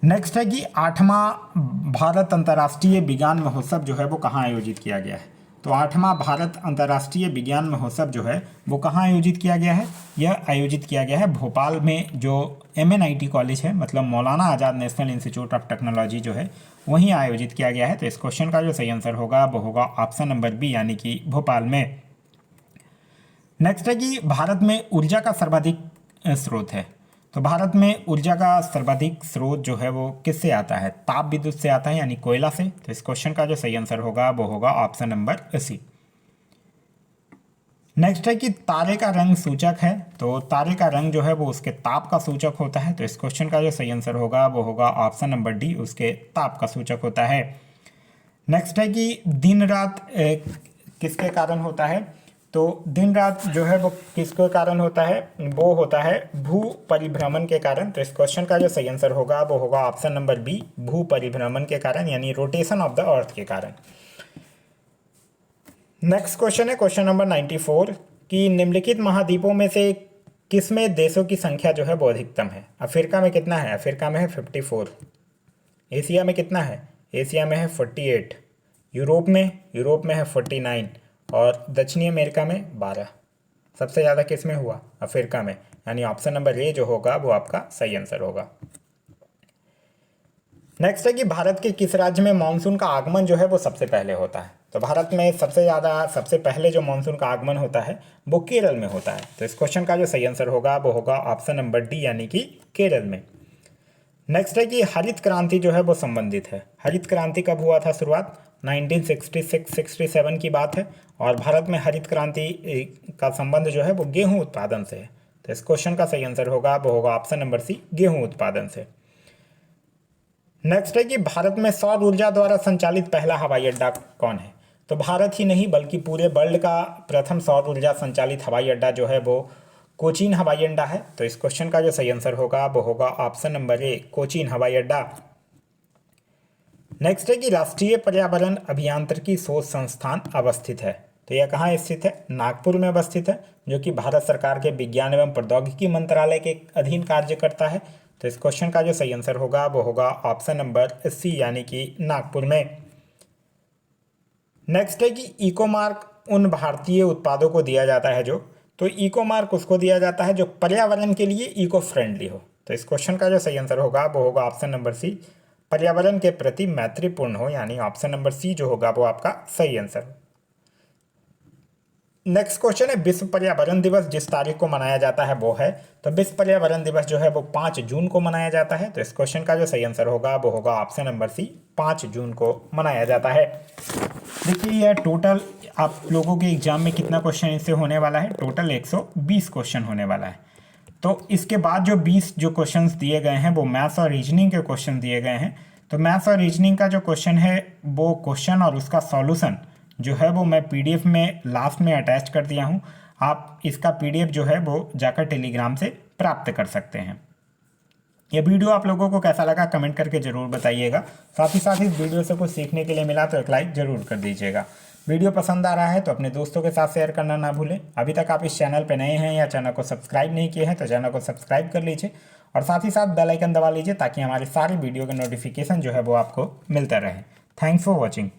नेक्स्ट है कि 8वां भारत अंतर्राष्ट्रीय विज्ञान महोत्सव जो है वो कहाँ आयोजित किया गया है। तो 8वां भारत अंतर्राष्ट्रीय विज्ञान महोत्सव जो है वो कहाँ आयोजित किया गया है। यह आयोजित किया गया है भोपाल में, जो MNIT कॉलेज है, मतलब मौलाना आज़ाद नेशनल इंस्टीट्यूट ऑफ टेक्नोलॉजी जो है वहीं आयोजित किया गया है। तो इस क्वेश्चन का जो सही आंसर होगा वो होगा ऑप्शन नंबर बी यानी कि भोपाल में। नेक्स्ट है कि भारत में ऊर्जा का सर्वाधिक स्रोत है। तो भारत में ऊर्जा का सर्वाधिक स्रोत जो है वो किससे आता है, ताप विद्युत से आता है यानी कोयला से। तो इस क्वेश्चन का जो सही आंसर होगा वो होगा ऑप्शन नंबर सी। नेक्स्ट है कि तारे का रंग सूचक है। तो तारे का रंग जो है वो उसके ताप का सूचक होता है। तो इस क्वेश्चन का जो सही आंसर होगा वो होगा ऑप्शन नंबर डी, उसके ताप का सूचक होता है। नेक्स्ट है कि दिन रात किसके कारण होता है। तो दिन रात जो है वो किसके कारण होता है, वो होता है भू परिभ्रमण के कारण। तो इस क्वेश्चन का जो सही आंसर होगा वो होगा ऑप्शन नंबर बी, भू परिभ्रमण के कारण यानी रोटेशन ऑफ द अर्थ के कारण। नेक्स्ट क्वेश्चन है क्वेश्चन नंबर 94 कि निम्नलिखित महाद्वीपों में से किसमें देशों की संख्या जो है वो अधिकतम है। अफ्रीका में कितना है, अफ्रीका में है 54। एशिया में कितना है, एशिया में है 48। यूरोप में है 49 और दक्षिणी अमेरिका में 12। सबसे ज़्यादा किस में हुआ, अफ्रीका में, यानी ऑप्शन नंबर ए जो होगा वो आपका सही आंसर होगा। नेक्स्ट है कि भारत के किस राज्य में मानसून का आगमन जो है वो सबसे पहले होता है। तो भारत में सबसे पहले जो मानसून का आगमन होता है वो केरल में होता है। तो इस क्वेश्चन का जो सही आंसर होगा वो होगा ऑप्शन नंबर डी यानी कि केरल में। नेक्स्ट है कि हरित क्रांति जो है वो संबंधित है। हरित क्रांति कब हुआ था शुरुआत, 1966-67 की बात है और भारत में हरित क्रांति का संबंध जो है वो गेहूं उत्पादन से है। तो इस क्वेश्चन का सही आंसर होगा वो होगा ऑप्शन नंबर सी, गेहूं उत्पादन से। नेक्स्ट है कि भारत में सौर ऊर्जा द्वारा संचालित पहला हवाई अड्डा कौन है। तो भारत ही नहीं बल्कि पूरे वर्ल्ड का प्रथम सौर ऊर्जा संचालित हवाई अड्डा जो है वो कोचीन हवाई अड्डा है। तो इस क्वेश्चन का जो सही आंसर होगा वो होगा ऑप्शन नंबर ए, कोचीन हवाई अड्डा। नेक्स्ट है कि राष्ट्रीय पर्यावरण अभियांत्रिकी शोध संस्थान अवस्थित है। तो यह कहाँ स्थित है, नागपुर में अवस्थित है, जो कि भारत सरकार के विज्ञान एवं प्रौद्योगिकी मंत्रालय के अधीन कार्य करता है। तो इस क्वेश्चन का जो सही आंसर होगा वो होगा ऑप्शन नंबर सी यानी कि नागपुर में। नेक्स्ट है कि इको मार्क उन भारतीय उत्पादों को दिया जाता है तो इको मार्क उसको दिया जाता है जो पर्यावरण के लिए इको फ्रेंडली हो। तो इस क्वेश्चन का जो सही आंसर होगा वो होगा ऑप्शन नंबर सी, पर्यावरण के प्रति मैत्रीपूर्ण हो, यानी ऑप्शन नंबर सी जो होगा वो आपका सही आंसर। नेक्स्ट क्वेश्चन है विश्व पर्यावरण दिवस जिस तारीख को मनाया जाता है वो है। तो विश्व पर्यावरण दिवस जो है वो 5 जून को मनाया जाता है। तो इस क्वेश्चन का जो सही आंसर होगा वो होगा ऑप्शन नंबर सी, 5 जून को मनाया जाता है। देखिए यह टोटल आप लोगों के एग्जाम में कितना क्वेश्चन इससे होने वाला है, टोटल 120 क्वेश्चन होने वाला है। तो इसके बाद जो 20 जो क्वेश्चंस दिए गए हैं वो मैथ्स और रीजनिंग के क्वेश्चन दिए गए हैं। तो मैथ्स और रीजनिंग का जो क्वेश्चन है वो क्वेश्चन और उसका सॉल्यूशन जो है वो मैं PDF में लास्ट में अटैच कर दिया हूँ। आप इसका PDF जो है वो जाकर टेलीग्राम से प्राप्त कर सकते हैं। ये वीडियो आप लोगों को कैसा लगा कमेंट करके ज़रूर बताइएगा। साथ ही साथ इस वीडियो से कुछ सीखने के लिए मिला तो एक लाइक ज़रूर कर दीजिएगा। वीडियो पसंद आ रहा है तो अपने दोस्तों के साथ शेयर करना ना भूलें। अभी तक आप इस चैनल पर नए हैं या चैनल को सब्सक्राइब नहीं किए हैं तो चैनल को सब्सक्राइब कर लीजिए और साथ ही साथ बेल आइकन दबा लीजिए ताकि हमारे सारे वीडियो के नोटिफिकेशन जो है वो आपको मिलता रहे। Thanks for watching.